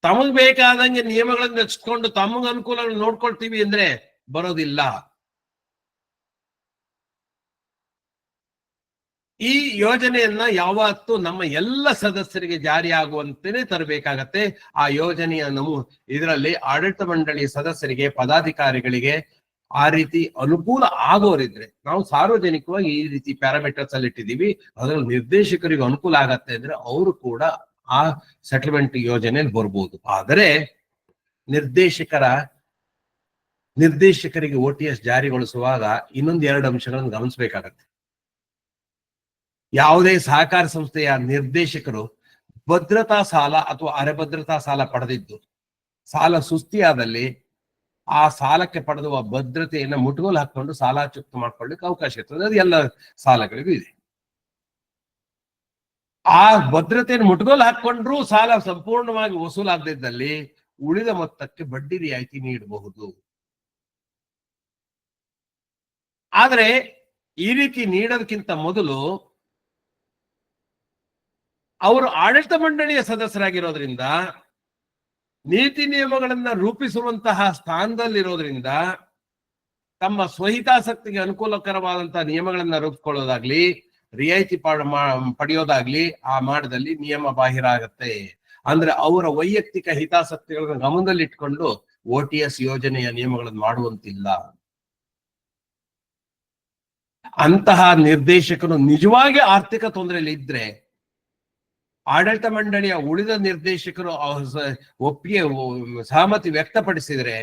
ತಮಗ್ ಬೇಕಾದಂಗೆ ನಿಯಮಗಳನ್ನು ರಚಿಸ್ಕೊಂಡು ತಮಗ್ ಅನುಕೂಲ ನೋಡ್ಕೊಳ್ತೀವಿ ಅಂದ್ರೆ ಬರೋದಿಲ್ಲ. ಈ ಯೋಜನೆಯನ್ನ ಯಾವತ್ತು ನಮ್ಮ ಎಲ್ಲ ಸದಸ್ಯರಿಗೆ ಜಾರಿಯಾಗುವಂತೆಯೇ ತರಬೇಕಾಗತ್ತೆ. ಆ ಯೋಜನೆಯ ಇದರಲ್ಲಿ ಆಡಳಿತ ಮಂಡಳಿಯ ಸದಸ್ಯರಿಗೆ, ಪದಾಧಿಕಾರಿಗಳಿಗೆ ಆ ರೀತಿ ಅನುಕೂಲ ಆಗೋರಿದ್ರೆ, ನಾವು ಸಾರ್ವಜನಿಕವಾಗಿ ಈ ರೀತಿ ಪ್ಯಾರಾಮೀಟರ್ಸ್ ಅಲ್ಲಿ ಇಟ್ಟಿದ್ದೀವಿ, ಅದ್ರಲ್ಲಿ ನಿರ್ದೇಶಕರಿಗೆ ಅನುಕೂಲ ಆಗತ್ತೆ ಅಂದ್ರೆ ಅವರು ಕೂಡ ಆ ಸೆಟಲ್ಮೆಂಟ್ ಯೋಜನೆಯಲ್ಲಿ ಬರ್ಬೋದು. ಆದರೆ ನಿರ್ದೇಶಕರಿಗೆ OTS ಜಾರಿಗೊಳಿಸುವಾಗ ಇನ್ನೊಂದು 2 ಅಂಶಗಳನ್ನು ಗಮನಿಸಬೇಕಾಗತ್ತೆ. ಯಾವುದೇ ಸಹಕಾರ ಸಂಸ್ಥೆಯ ನಿರ್ದೇಶಕರು ಭದ್ರತಾ ಸಾಲ ಅಥವಾ ಅರೆಭದ್ರತಾ ಸಾಲ ಪಡೆದಿದ್ದು ಸಾಲ ಸುಸ್ತಿಯಾದಲ್ಲಿ ಆ ಸಾಲಕ್ಕೆ ಪಡೆದುವ ಭದ್ರತೆಯನ್ನ ಮುಟ್ಟುಗೋಲು ಹಾಕೊಂಡು ಸಾಲ ಚುಕ್ತ ಮಾಡ್ಕೊಳ್ಳಿಕ್ಕೆ ಅವಕಾಶ ಇರ್ತದೆ. ಅದು ಎಲ್ಲ ಸಾಲಗಳಿಗೂ ಇದೆ. ಆ ಭದ್ರತೆಯನ್ನು ಮುಟ್ಟುಗೋಲು ಹಾಕೊಂಡ್ರೂ ಸಾಲ ಸಂಪೂರ್ಣವಾಗಿ ವಸೂಲಾಗದಿದ್ದಲ್ಲಿ ಉಳಿದ ಮೊತ್ತಕ್ಕೆ ಬಡ್ಡಿ ರಿಯಾಯಿತಿ ನೀಡಬಹುದು. ಆದರೆ ಈ ರೀತಿ ನೀಡೋದಕ್ಕಿಂತ ಮೊದಲು ಅವರು ಆಡಳಿತ ಮಂಡಳಿಯ ಸದಸ್ಯರಾಗಿರೋದ್ರಿಂದ, ನೀತಿ ನಿಯಮಗಳನ್ನ ರೂಪಿಸುವಂತಹ ಸ್ಥಾನದಲ್ಲಿರೋದ್ರಿಂದ, ತಮ್ಮ ಸ್ವಹಿತಾಸಕ್ತಿಗೆ ಅನುಕೂಲಕರವಾದಂತಹ ನಿಯಮಗಳನ್ನ ರೂಪಿಸ್ಕೊಳ್ಳೋದಾಗ್ಲಿ, ರಿಯಾಯಿತಿ ಪಡೆಯೋದಾಗ್ಲಿ ಆ ಮಾಡದಲ್ಲಿ ನಿಯಮ ಬಾಹಿರ ಆಗತ್ತೆ. ಅಂದ್ರೆ ಅವರ ವೈಯಕ್ತಿಕ ಹಿತಾಸಕ್ತಿಗಳನ್ನು ಗಮನದಲ್ಲಿಟ್ಕೊಂಡು OTS ಯೋಜನೆಯ ನಿಯಮಗಳನ್ನು ಮಾಡುವಂತಿಲ್ಲ. ಅಂತಹ ನಿರ್ದೇಶಕರು ನಿಜವಾಗಿ ಆರ್ಥಿಕ ತೊಂದರೆಯಲ್ಲಿ ಇದ್ರೆ ಆಡಳಿತ ಮಂಡಳಿಯ ಉಳಿದ ನಿರ್ದೇಶಕರು ಒಪ್ಪಿಗೆ ಸಹಮತಿ ವ್ಯಕ್ತಪಡಿಸಿದ್ರೆ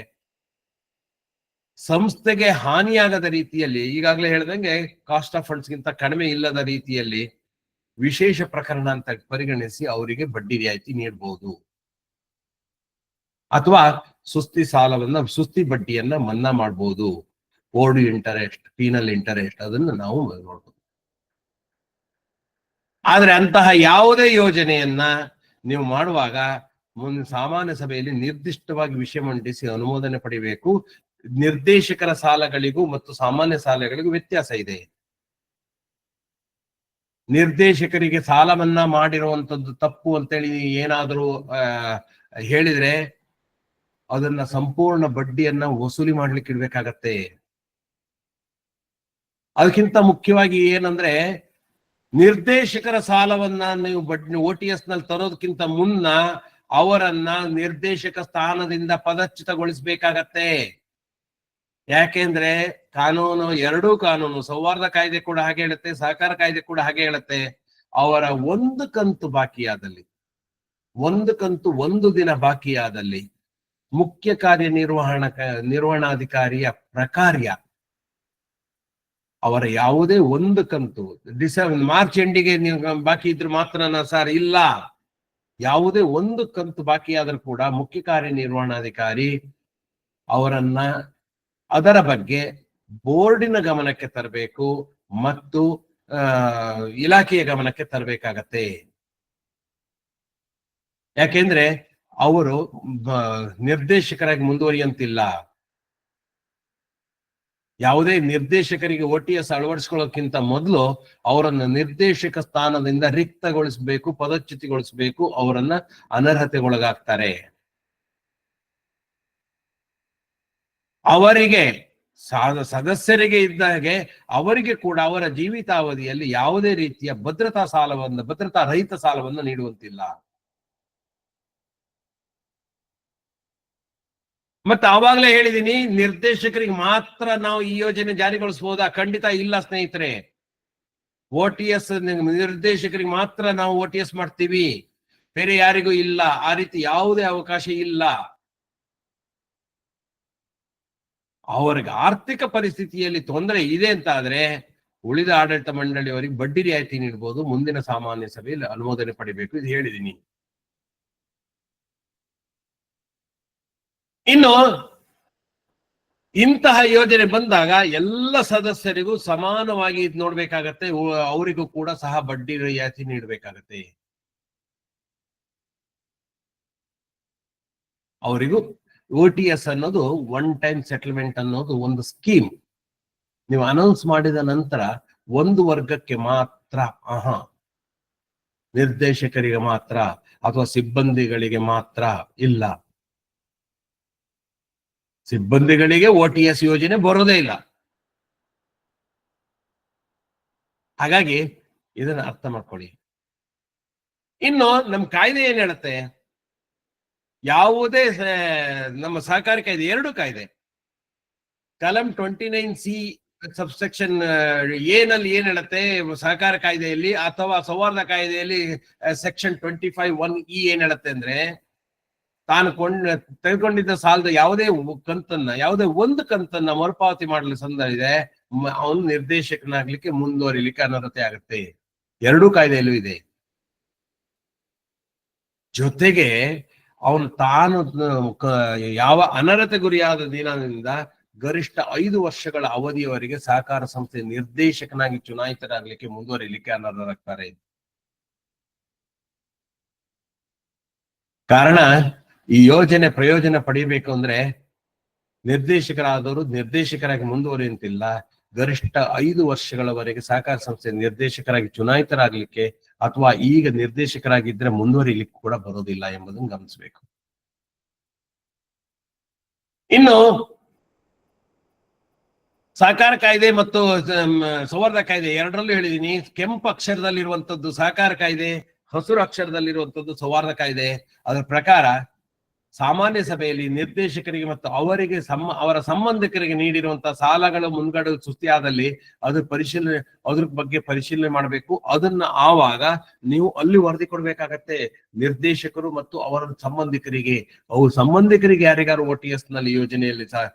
ಸಂಸ್ಥೆಗೆ ಹಾನಿಯಾಗದ ರೀತಿಯಲ್ಲಿ, ಈಗಾಗಲೇ ಹೇಳ್ದಂಗೆ ಕಾಸ್ಟ್ ಆಫ್ ಫಂಡ್ಸ್ ಗಿಂತ ಕಡಿಮೆ ಇಲ್ಲದ ರೀತಿಯಲ್ಲಿ ವಿಶೇಷ ಪ್ರಕರಣ ಅಂತ ಪರಿಗಣಿಸಿ ಅವರಿಗೆ ಬಡ್ಡಿ ರಿಯಾಯಿತಿ ನೀಡಬಹುದು. ಅಥವಾ ಸುಸ್ತಿ ಬಡ್ಡಿಯನ್ನ ಮನ್ನಾ ಮಾಡಬಹುದು. ಓರ್ಡು ಇಂಟರೆಸ್ಟ್, ಪೀನಲ್ ಇಂಟರೆಸ್ಟ್, ಅದನ್ನು ನಾವು ನೋಡ್ಬೋದು. ಆದ್ರೆ ಅಂತಹ ಯಾವುದೇ ಯೋಜನೆಯನ್ನ ನೀವು ಮಾಡುವಾಗ ಮುಂದಿನ ಸಾಮಾನ್ಯ ಸಭೆಯಲ್ಲಿ ನಿರ್ದಿಷ್ಟವಾಗಿ ವಿಷಯ ಮಂಡಿಸಿ ಅನುಮೋದನೆ ಪಡಿಬೇಕು. ನಿರ್ದೇಶಕರ ಸಾಲಗಳಿಗೂ ಮತ್ತು ಸಾಮಾನ್ಯ ಸಾಲಗಳಿಗೂ ವ್ಯತ್ಯಾಸ ಇದೆ. ನಿರ್ದೇಶಕರಿಗೆ ಸಾಲ ಮನ್ನಾ ಮಾಡಿರುವಂತದ್ದು ತಪ್ಪು ಅಂತೇಳಿ ಏನಾದರೂ ಹೇಳಿದ್ರೆ ಅದನ್ನ ಸಂಪೂರ್ಣ ಬಡ್ಡಿಯನ್ನ ವಸೂಲಿ ಮಾಡ್ಲಿಕ್ಕೆ ಇಡ್ಬೇಕಾಗತ್ತೆ. ಅದಕ್ಕಿಂತ ಮುಖ್ಯವಾಗಿ ಏನಂದ್ರೆ, ನಿರ್ದೇಶಕರ ಸಾಲವನ್ನ ನೀವು OTS ನಲ್ಲಿ ತರೋದಕ್ಕಿಂತ ಮುನ್ನ ಅವರನ್ನ ನಿರ್ದೇಶಕ ಸ್ಥಾನದಿಂದ ಪದಚ್ಯುತಗೊಳಿಸಬೇಕಾಗತ್ತೆ. ಯಾಕೆಂದ್ರೆ ಎರಡೂ ಕಾನೂನು, ಸೌಹಾರ್ದ ಕಾಯ್ದೆ ಕೂಡ ಹಾಗೆ ಹೇಳುತ್ತೆ, ಸಹಕಾರ ಕಾಯ್ದೆ ಕೂಡ ಹಾಗೆ ಹೇಳುತ್ತೆ, ಅವರ ಒಂದು ಕಂತು ಬಾಕಿಯಾದಲ್ಲಿ, ಒಂದು ದಿನ ಬಾಕಿಯಾದಲ್ಲಿ ಮುಖ್ಯ ನಿರ್ವಹಣಾಧಿಕಾರಿಯ ಪ್ರಕಾರ್ಯ ಅವರ ಯಾವುದೇ ಒಂದು ಕಂತು ಮಾರ್ಚ್ ಎಂಡಿಗೆ ನೀವು ಬಾಕಿ ಇದ್ರೆ ಮಾತ್ರ ಸರ್, ಇಲ್ಲ, ಯಾವುದೇ ಒಂದು ಕಂತು ಬಾಕಿ ಆದ್ರೂ ಕೂಡ ಮುಖ್ಯ ಕಾರ್ಯನಿರ್ವಹಣಾಧಿಕಾರಿ ಅವರನ್ನ ಅದರ ಬಗ್ಗೆ ಬೋರ್ಡಿನ ಗಮನಕ್ಕೆ ತರಬೇಕು ಮತ್ತು ಇಲಾಖೆಯ ಗಮನಕ್ಕೆ ತರಬೇಕಾಗತ್ತೆ. ಯಾಕೆಂದ್ರೆ ಅವರು ನಿರ್ದೇಶಕರಾಗಿ ಮುಂದುವರಿಯಂತಿಲ್ಲ. ಯಾವುದೇ ನಿರ್ದೇಶಕರಿಗೆ OTS ಅಳವಡಿಸ್ಕೊಳ್ಳೋಕ್ಕಿಂತ ಮೊದಲು ಅವರನ್ನ ನಿರ್ದೇಶಕ ಸ್ಥಾನದಿಂದ ರಿಕ್ತಗೊಳಿಸಬೇಕು, ಪದಚ್ಯುತಿಗೊಳಿಸಬೇಕು, ಅವರನ್ನ ಅನರ್ಹತೆಗೊಳಗಾಗ್ತಾರೆ. ಅವರಿಗೆ ಸದಸ್ಯರಿಗೆ ಇದ್ದಾಗೆ ಅವರಿಗೆ ಕೂಡ ಅವರ ಜೀವಿತಾವಧಿಯಲ್ಲಿ ಯಾವುದೇ ರೀತಿಯ ಭದ್ರತಾ ರಹಿತ ಸಾಲವನ್ನು ನೀಡುವಂತಿಲ್ಲ. ಮತ್ತೆ ಆವಾಗಲೇ ಹೇಳಿದೀನಿ, ನಿರ್ದೇಶಕರಿಗೆ ಮಾತ್ರ ನಾವು ಈ ಯೋಜನೆ ಜಾರಿಗೊಳಿಸಬಹುದಾ? ಖಂಡಿತ ಇಲ್ಲ ಸ್ನೇಹಿತರೆ. OTS ನಿರ್ದೇಶಕರಿಗೆ ಮಾತ್ರ ನಾವು OTS ಮಾಡ್ತೀವಿ, ಬೇರೆ ಯಾರಿಗೂ ಇಲ್ಲ. ಆ ರೀತಿ ಯಾವುದೇ ಅವಕಾಶ ಇಲ್ಲ. ಅವರಿಗೆ ಆರ್ಥಿಕ ಪರಿಸ್ಥಿತಿಯಲ್ಲಿ ತೊಂದರೆ ಇದೆ ಅಂತ ಆದ್ರೆ ಉಳಿದ ಆಡಳಿತ ಮಂಡಳಿಯವರಿಗೆ ಬಡ್ಡಿ ರಿಯಾಯಿತಿ ನೀಡಬಹುದು. ಮುಂದಿನ ಸಾಮಾನ್ಯ ಸಭೆಯಲ್ಲಿ ಅನುಮೋದನೆ ಪಡಿಬೇಕು, ಇದು ಹೇಳಿದೀನಿ. ಇನ್ನು ಇಂತಹ ಯೋಜನೆ ಬಂದಾಗ ಎಲ್ಲ ಸದಸ್ಯರಿಗೂ ಸಮಾನವಾಗಿ ಇದು ನೋಡ್ಬೇಕಾಗತ್ತೆ. ಅವರಿಗೂ ಕೂಡ ಸಹ ಬಡ್ಡಿ ರಿಯಾಯಿತಿ ನೀಡಬೇಕಾಗತ್ತೆ. ಅವರಿಗೂ OTS ಅನ್ನೋದು ಒನ್ ಟೈಮ್ ಸೆಟಲ್ಮೆಂಟ್ ಅನ್ನೋದು ಒಂದು ಸ್ಕೀಮ್. ನೀವು ಅನೌನ್ಸ್ ಮಾಡಿದ ನಂತರ ಒಂದು ವರ್ಗಕ್ಕೆ ಮಾತ್ರ, ನಿರ್ದೇಶಕರಿಗೆ ಮಾತ್ರ ಅಥವಾ ಸಿಬ್ಬಂದಿಗಳಿಗೆ ಮಾತ್ರ ಇಲ್ಲ. ಸಿಬ್ಬಂದಿಗಳಿಗೆ OTS ಯೋಜನೆ ಬರೋದೇ ಇಲ್ಲ. ಹಾಗಾಗಿ ಇದನ್ನ ಅರ್ಥ ಮಾಡ್ಕೊಳ್ಳಿ. ಇನ್ನು ನಮ್ ಕಾಯ್ದೆ ಏನ್ ಹೇಳುತ್ತೆ, ಯಾವುದೇ ನಮ್ಮ ಸಹಕಾರಿ ಕಾಯ್ದೆ, ಎರಡು ಕಾಯ್ದೆ, ಕಲಂ 29C ಸಬ್ಸೆಕ್ಷನ್ ಏನಲ್ಲಿ ಏನ್ ಹೇಳುತ್ತೆ ಸಹಕಾರ ಕಾಯ್ದೆಯಲ್ಲಿ ಅಥವಾ ಸೌಹಾರ್ದ ಕಾಯ್ದೆಯಲ್ಲಿ ಸೆಕ್ಷನ್ 25(1)E ಏನ್ ಹೇಳುತ್ತೆ ಅಂದ್ರೆ, ತಾನು ತೆಗೆದುಕೊಂಡಿದ್ದ ಸಾಲದ ಯಾವುದೇ ಕಂತನ್ನ, ಯಾವುದೇ ಒಂದು ಕಂತನ್ನ ಮರುಪಾವತಿ ಮಾಡಲು ಸಂದಿದೆ, ಅವನು ನಿರ್ದೇಶಕನಾಗ್ಲಿಕ್ಕೆ ಮುಂದುವರಿಲಿಕ್ಕೆ ಅನರ್ಹತೆ ಆಗುತ್ತೆ. ಎರಡೂ ಕಾಯ್ದೆಯಲ್ಲೂ ಇದೆ. ಜೊತೆಗೆ ಅವನು ತಾನು ಯಾವ ಅನರ್ಹತೆ ಗುರಿಯಾದ ದಿನದಿಂದ ಗರಿಷ್ಠ 5 ವರ್ಷಗಳ ಅವಧಿಯವರೆಗೆ ಸಹಕಾರ ಸಂಸ್ಥೆ ನಿರ್ದೇಶಕನಾಗಿ ಚುನಾಯಿತರಾಗಲಿಕ್ಕೆ ಮುಂದುವರಿಲಿಕ್ಕೆ ಅನರ್ಹರಾಗ್ತಾರೆ. ಕಾರಣ, ಈ ಯೋಜನೆ ಪ್ರಯೋಜನ ಪಡಿಬೇಕು ಅಂದ್ರೆ ನಿರ್ದೇಶಕರಾದವರು ನಿರ್ದೇಶಕರಾಗಿ ಮುಂದುವರಿಯುವಂತಿಲ್ಲ, ಗರಿಷ್ಠ 5 ವರ್ಷಗಳವರೆಗೆ ಸಹಕಾರ ಸಂಸ್ಥೆ ನಿರ್ದೇಶಕರಾಗಿ ಚುನಾಯಿತರಾಗಲಿಕ್ಕೆ ಅಥವಾ ಈಗ ನಿರ್ದೇಶಕರಾಗಿದ್ರೆ ಮುಂದುವರಿಲಿಕ್ಕೆ ಕೂಡ ಬರೋದಿಲ್ಲ ಎಂಬುದನ್ನು ಗಮನಿಸಬೇಕು. ಇನ್ನು ಸಹಕಾರ ಕಾಯ್ದೆ ಮತ್ತು ಸೌಹಾರ್ದ ಕಾಯ್ದೆ ಎರಡರಲ್ಲೂ ಹೇಳಿದೀನಿ. ಕೆಂಪು ಅಕ್ಷರದಲ್ಲಿರುವಂತದ್ದು ಸಹಕಾರ ಕಾಯ್ದೆ, ಹಸಿರು ಅಕ್ಷರದಲ್ಲಿರುವಂತದ್ದು ಸೌಹಾರ್ದ ಕಾಯ್ದೆ. ಅದರ ಪ್ರಕಾರ ಸಾಮಾನ್ಯ ಸಭೆಯಲ್ಲಿ ನಿರ್ದೇಶಕರಿಗೆ ಮತ್ತು ಅವರ ಸಂಬಂಧಿಕರಿಗೆ ನೀಡಿರುವಂತಹ ಸಾಲಗಳು ಮುಂಗಡ ಸುಸ್ತಿಯಾದಲ್ಲಿ ಅದ್ರ ಬಗ್ಗೆ ಪರಿಶೀಲನೆ ಮಾಡಬೇಕು. ಅದನ್ನ ಆವಾಗ ನೀವು ಅಲ್ಲಿ ವರದಿ ಕೊಡ್ಬೇಕಾಗತ್ತೆ ನಿರ್ದೇಶಕರು ಮತ್ತು ಅವರ ಸಂಬಂಧಿಕರಿಗೆ ಯಾರಿಗಾರು OTS ನಲ್ಲಿ ಯೋಜನೆಯಲ್ಲಿ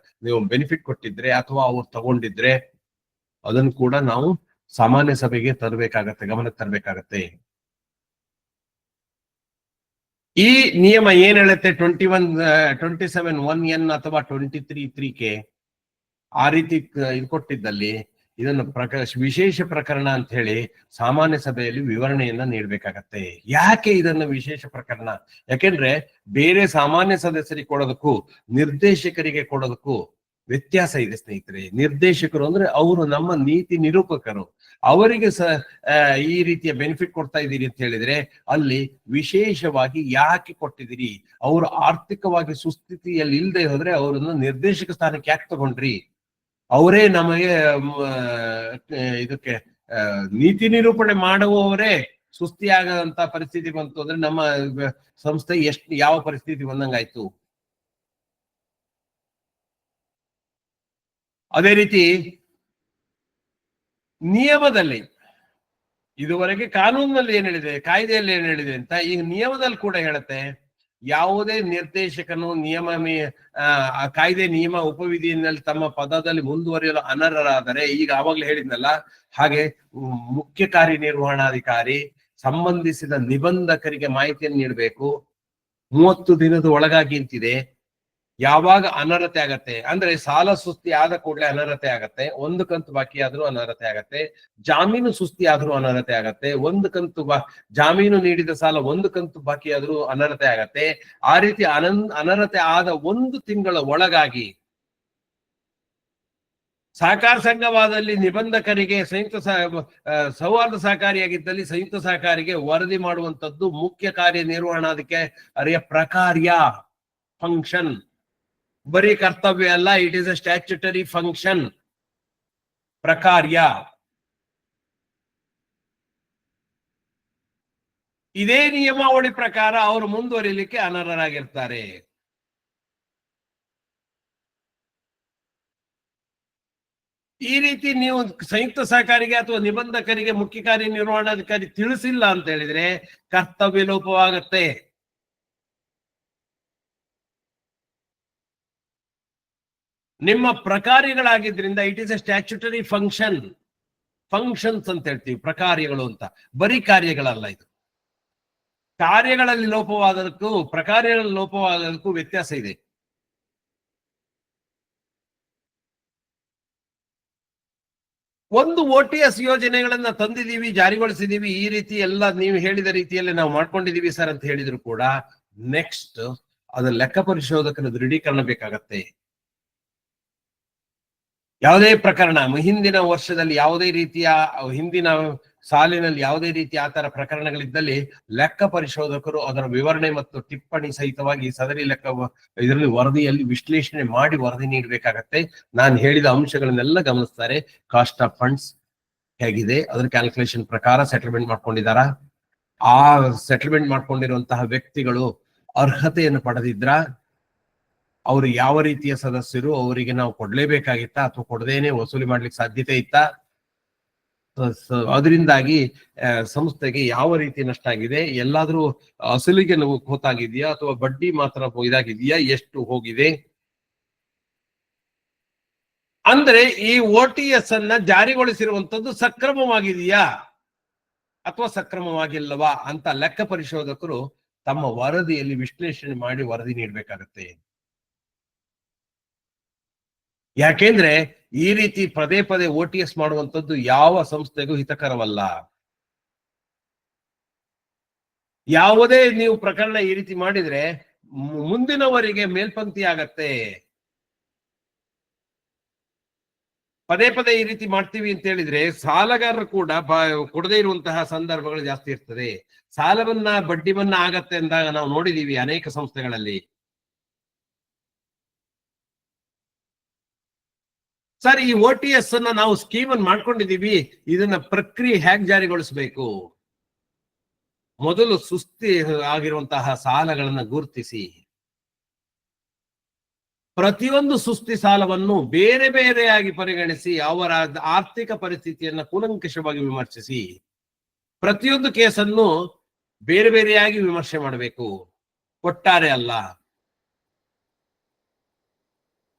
ನೀವು ಬೆನಿಫಿಟ್ ಕೊಟ್ಟಿದ್ರೆ ಅಥವಾ ಅವ್ರು ತಗೊಂಡಿದ್ರೆ ಅದನ್ನು ಕೂಡ ನಾವು ಸಾಮಾನ್ಯ ಸಭೆಗೆ ಗಮನಕ್ಕೆ ತರಬೇಕಾಗತ್ತೆ. ಈ ನಿಯಮ ಏನ್ ಹೇಳುತ್ತೆ 27(1)N ಅಥವಾ 23(3)K ಆ ರೀತಿ ಇದು ಕೊಟ್ಟಿದ್ದಲ್ಲಿ ಇದನ್ನು ವಿಶೇಷ ಪ್ರಕರಣ ಅಂತ ಹೇಳಿ ಸಾಮಾನ್ಯ ಸಭೆಯಲ್ಲಿ ವಿವರಣೆಯನ್ನ ನೀಡಬೇಕಾಗತ್ತೆ. ಯಾಕೆ ಇದನ್ನ ವಿಶೇಷ ಪ್ರಕರಣ? ಯಾಕೆಂದ್ರೆ ಬೇರೆ ಸಾಮಾನ್ಯ ಸದಸ್ಯರಿಗೆ ಕೊಡೋದಕ್ಕೂ ನಿರ್ದೇಶಕರಿಗೆ ಕೊಡೋದಕ್ಕೂ ವ್ಯತ್ಯಾಸ ಇದೆ ಸ್ನೇಹಿತರೆ. ನಿರ್ದೇಶಕರು ಅಂದ್ರೆ ಅವರು ನಮ್ಮ ನೀತಿ ನಿರೂಪಕರು, ಅವರಿಗೆ ಈ ರೀತಿಯ ಬೆನಿಫಿಟ್ ಕೊಡ್ತಾ ಇದ್ದೀರಿ ಅಂತ ಹೇಳಿದ್ರೆ ಅಲ್ಲಿ ವಿಶೇಷವಾಗಿ ಯಾಕೆ ಕೊಟ್ಟಿದ್ದೀರಿ, ಅವರು ಆರ್ಥಿಕವಾಗಿ ಸುಸ್ಥಿತಿಯಲ್ಲಿ ಇಲ್ಲದೆ ಹೋದ್ರೆ ಅವರನ್ನು ನಿರ್ದೇಶಕ ಸ್ಥಾನಕ್ಕೆ ಯಾಕೆ ತಗೊಂಡ್ರಿ, ಅವರೇ ನಮಗೆ ಇದಕ್ಕೆ ನೀತಿ ನಿರೂಪಣೆ ಮಾಡುವವರೇ ಸುಸ್ತಿಯಾಗಂತ ಪರಿಸ್ಥಿತಿ ಬಂತು ಅಂದ್ರೆ ನಮ್ಮ ಸಂಸ್ಥೆ ಯಾವ ಪರಿಸ್ಥಿತಿ ಬಂದಂಗಾಯ್ತು. ಅದೇ ರೀತಿ ನಿಯಮದಲ್ಲಿ ಇದುವರೆಗೆ ಕಾನೂನಿನಲ್ಲಿ ಏನ್ ಹೇಳಿದೆ, ಕಾಯ್ದೆಯಲ್ಲಿ ಏನ್ ಹೇಳಿದೆ ಅಂತ ಈಗ ನಿಯಮದಲ್ಲಿ ಕೂಡ ಹೇಳುತ್ತೆ. ಯಾವುದೇ ನಿರ್ದೇಶಕನು ಕಾಯ್ದೆ ನಿಯಮ ಉಪವಿಧಿಯಲ್ಲಿ ತಮ್ಮ ಪದದಲ್ಲಿ ಮುಂದುವರಿಯಲು ಅನರ್ಹರಾದರೆ, ಈಗ ಆವಾಗ್ಲೇ ಹೇಳಿದ್ನಲ್ಲ ಹಾಗೆ ಮುಖ್ಯ ಕಾರ್ಯನಿರ್ವಹಣಾಧಿಕಾರಿ ಸಂಬಂಧಿಸಿದ ನಿಬಂಧಕರಿಗೆ ಮಾಹಿತಿಯನ್ನು ನೀಡಬೇಕು. 30 ದಿನದ ಒಳಗಾಗಿ ಅಂತಿದೆ. ಯಾವಾಗ ಅನರ್ಹತೆ ಆಗತ್ತೆ ಅಂದ್ರೆ ಸಾಲ ಸುಸ್ತಿ ಆದ ಕೂಡಲೇ ಅನರ್ಹತೆ ಆಗತ್ತೆ, ಒಂದು ಕಂತು ಬಾಕಿ ಆದ್ರೂ ಅನರ್ಹತೆ ಆಗತ್ತೆ, ಜಾಮೀನು ಸುಸ್ತಿ ಆದ್ರೂ ಅನರ್ಹತೆ ಆಗತ್ತೆ, ಒಂದು ಕಂತು ಜಾಮೀನು ನೀಡಿದ ಸಾಲ ಒಂದು ಕಂತು ಬಾಕಿ ಆದ್ರೂ ಅನರ್ಹತೆ ಆಗತ್ತೆ. ಆ ರೀತಿ ಅನರ್ಹತೆ ಆದ 1 ತಿಂಗಳ ಒಳಗಾಗಿ ಸಹಕಾರ ಸಂಘವಾದಲ್ಲಿ ನಿಬಂಧಕರಿಗೆ ಸೌಹಾರ್ದ ಸಹಕಾರಿಯಾಗಿದ್ದಲ್ಲಿ ಸಂಯುಕ್ತ ಸಹಕಾರಿಗೆ ವರದಿ ಮಾಡುವಂತದ್ದು ಮುಖ್ಯ ಕಾರ್ಯನಿರ್ವಹಣಾಧಿಕಾರಿಯ ಪ್ರಕಾರ್ಯ ಫಂಕ್ಷನ್. ಬರೀ ಕರ್ತವ್ಯ ಅಲ್ಲ, it is a statutory function, ಪ್ರಕಾರ್ಯ. ಇದೇ ನಿಯಮಾವಳಿ ಪ್ರಕಾರ ಅವರು ಮುಂದುವರಿಲಿಕ್ಕೆ ಅನರ್ಹರಾಗಿರ್ತಾರೆ. ಈ ರೀತಿ ನೀವು ಸಂಯುಕ್ತ ಸಹಕಾರಿಗೆ ಅಥವಾ ನಿಬಂಧಕರಿಗೆ ಮುಖ್ಯ ಕಾರ್ಯನಿರ್ವಹಣಾಧಿಕಾರಿ ತಿಳಿಸಿಲ್ಲ ಅಂತ ಹೇಳಿದ್ರೆ ಕರ್ತವ್ಯ ಲೋಪವಾಗತ್ತೆ. ನಿಮ್ಮ ಪ್ರಕಾರ್ಯಗಳಾಗಿದ್ರಿಂದ it is a statutory functions ಅಂತ ಹೇಳ್ತೀವಿ, ಪ್ರಕಾರ್ಯಗಳು ಅಂತ. ಬರೀ ಕಾರ್ಯಗಳಲ್ಲ, ಇದು ಕಾರ್ಯಗಳಲ್ಲಿ ಲೋಪವಾದದಕ್ಕೂ ಪ್ರಕಾರ್ಯಗಳಲ್ಲಿ ಲೋಪವಾದದಕ್ಕೂ ವ್ಯತ್ಯಾಸ ಇದೆ. ಒಂದು OTS ಯೋಜನೆಗಳನ್ನ ತಂದಿದ್ದೀವಿ, ಜಾರಿಗೊಳಿಸಿದೀವಿ, ಈ ರೀತಿ ಎಲ್ಲ ನೀವು ಹೇಳಿದ ರೀತಿಯಲ್ಲಿ ನಾವು ಮಾಡ್ಕೊಂಡಿದೀವಿ ಸರ್ ಅಂತ ಹೇಳಿದ್ರು ಕೂಡ ನೆಕ್ಸ್ಟ್ ಅದರ ಲೆಕ್ಕ ಪರಿಶೋಧಕನ ದೃಢೀಕರಣ ಬೇಕಾಗತ್ತೆ. ಯಾವುದೇ ಪ್ರಕರಣ ಹಿಂದಿನ ವರ್ಷದಲ್ಲಿ ಯಾವುದೇ ರೀತಿಯ ಹಿಂದಿನ ಸಾಲಿನಲ್ಲಿ ಯಾವುದೇ ರೀತಿಯ ಆತರ ಪ್ರಕರಣಗಳಿದ್ದಲ್ಲಿ ಲೆಕ್ಕ ಪರಿಶೋಧಕರು ಅದರ ವಿವರಣೆ ಮತ್ತು ಟಿಪ್ಪಣಿ ಸಹಿತವಾಗಿ ಸದರಿ ಇದರಲ್ಲಿ ವರದಿಯಲ್ಲಿ ವಿಶ್ಲೇಷಣೆ ಮಾಡಿ ವರದಿ ನೀಡಬೇಕಾಗತ್ತೆ. ನಾನು ಹೇಳಿದ ಅಂಶಗಳನ್ನೆಲ್ಲ ಗಮನಿಸ್ತಾರೆ. ಕಾಸ್ಟ್ ಆಫ್ ಫಂಡ್ಸ್, ಹೇಗಿದೆ, ಅದ್ರ ಕ್ಯಾಲ್ಕುಲೇಷನ್ ಪ್ರಕಾರ ಸೆಟಲ್ಮೆಂಟ್ ಮಾಡ್ಕೊಂಡಿದಾರ, ಆ ಸೆಟಲ್ಮೆಂಟ್ ಮಾಡ್ಕೊಂಡಿರುವಂತಹ ವ್ಯಕ್ತಿಗಳು ಅರ್ಹತೆಯನ್ನು ಪಡೆದಿದ್ರ, ಅವರು ಯಾವ ರೀತಿಯ ಸದಸ್ಯರು, ಅವರಿಗೆ ನಾವು ಕೊಡ್ಲೇಬೇಕಾಗಿತ್ತಾ ಅಥವಾ ಕೊಡದೇನೆ ವಸೂಲಿ ಮಾಡ್ಲಿಕ್ಕೆ ಸಾಧ್ಯತೆ ಇತ್ತಾ, ಅದರಿಂದಾಗಿ ಸಂಸ್ಥೆಗೆ ಯಾವ ರೀತಿ ನಷ್ಟ ಆಗಿದೆ, ಎಲ್ಲಾದ್ರೂ ಅಸಲಿಗೆ ನಾವು ಗೊತ್ತಾಗಿದೆಯಾ ಅಥವಾ ಬಡ್ಡಿ ಮಾತ್ರ ಇದಾಗಿದೆಯಾ, ಎಷ್ಟು ಹೋಗಿದೆ. ಅಂದ್ರೆ ಈ OTS ಅನ್ನ ಜಾರಿಗೊಳಿಸಿರುವಂತದ್ದು ಸಕ್ರಮವಾಗಿದೆಯಾ ಅಥವಾ ಸಕ್ರಮವಾಗಿಲ್ಲವಾ ಅಂತ ಲೆಕ್ಕ ಪರಿಶೋಧಕರು ತಮ್ಮ ವರದಿಯಲ್ಲಿ ವಿಶ್ಲೇಷಣೆ ಮಾಡಿ ವರದಿ ನೀಡಬೇಕಾಗತ್ತೆ. ಯಾಕೆಂದ್ರೆ ಈ ರೀತಿ ಪದೇ ಪದೇ OTS ಮಾಡುವಂತದ್ದು ಯಾವ ಸಂಸ್ಥೆಗೂ ಹಿತಕರವಲ್ಲ. ಯಾವುದೇ ನೀವು ಪ್ರಕರಣ ಈ ರೀತಿ ಮಾಡಿದ್ರೆ ಮುಂದಿನವರಿಗೆ ಮೇಲ್ಪಂಕ್ತಿ ಆಗತ್ತೆ. ಪದೇ ಪದೇ ಈ ರೀತಿ ಮಾಡ್ತೀವಿ ಅಂತ ಹೇಳಿದ್ರೆ ಸಾಲಗಾರರು ಕೂಡ ಕೊಡದೇ ಇರುವಂತಹ ಸಂದರ್ಭಗಳು ಜಾಸ್ತಿ ಇರ್ತದೆ. ಸಾಲವನ್ನ ಬಡ್ಡಿವನ್ನ ಆಗತ್ತೆ ಅಂದಾಗ ನಾವು ನೋಡಿದೀವಿ ಅನೇಕ ಸಂಸ್ಥೆಗಳಲ್ಲಿ. ಸರ್, ಈ OTS ಅನ್ನ ನಾವು ಸ್ಕೀಮ್ ಅನ್ನು ಮಾಡ್ಕೊಂಡಿದೀವಿ, ಇದನ್ನ ಪ್ರಕ್ರಿಯೆ ಹೇಗೆ ಜಾರಿಗೊಳಿಸಬೇಕು? ಮೊದಲು ಸುಸ್ತಿ ಆಗಿರುವಂತಹ ಸಾಲಗಳನ್ನ ಗುರುತಿಸಿ ಪ್ರತಿಯೊಂದು ಸುಸ್ತಿ ಸಾಲವನ್ನು ಬೇರೆ ಬೇರೆಯಾಗಿ ಪರಿಗಣಿಸಿ ಅವರ ಆರ್ಥಿಕ ಪರಿಸ್ಥಿತಿಯನ್ನ ಕೂಲಂಕಷವಾಗಿ ವಿಮರ್ಶಿಸಿ ಪ್ರತಿಯೊಂದು ಕೇಸನ್ನು ಬೇರೆ ಬೇರೆಯಾಗಿ ವಿಮರ್ಶೆ ಮಾಡಬೇಕು, ಒಟ್ಟಾರೆ ಅಲ್ಲ.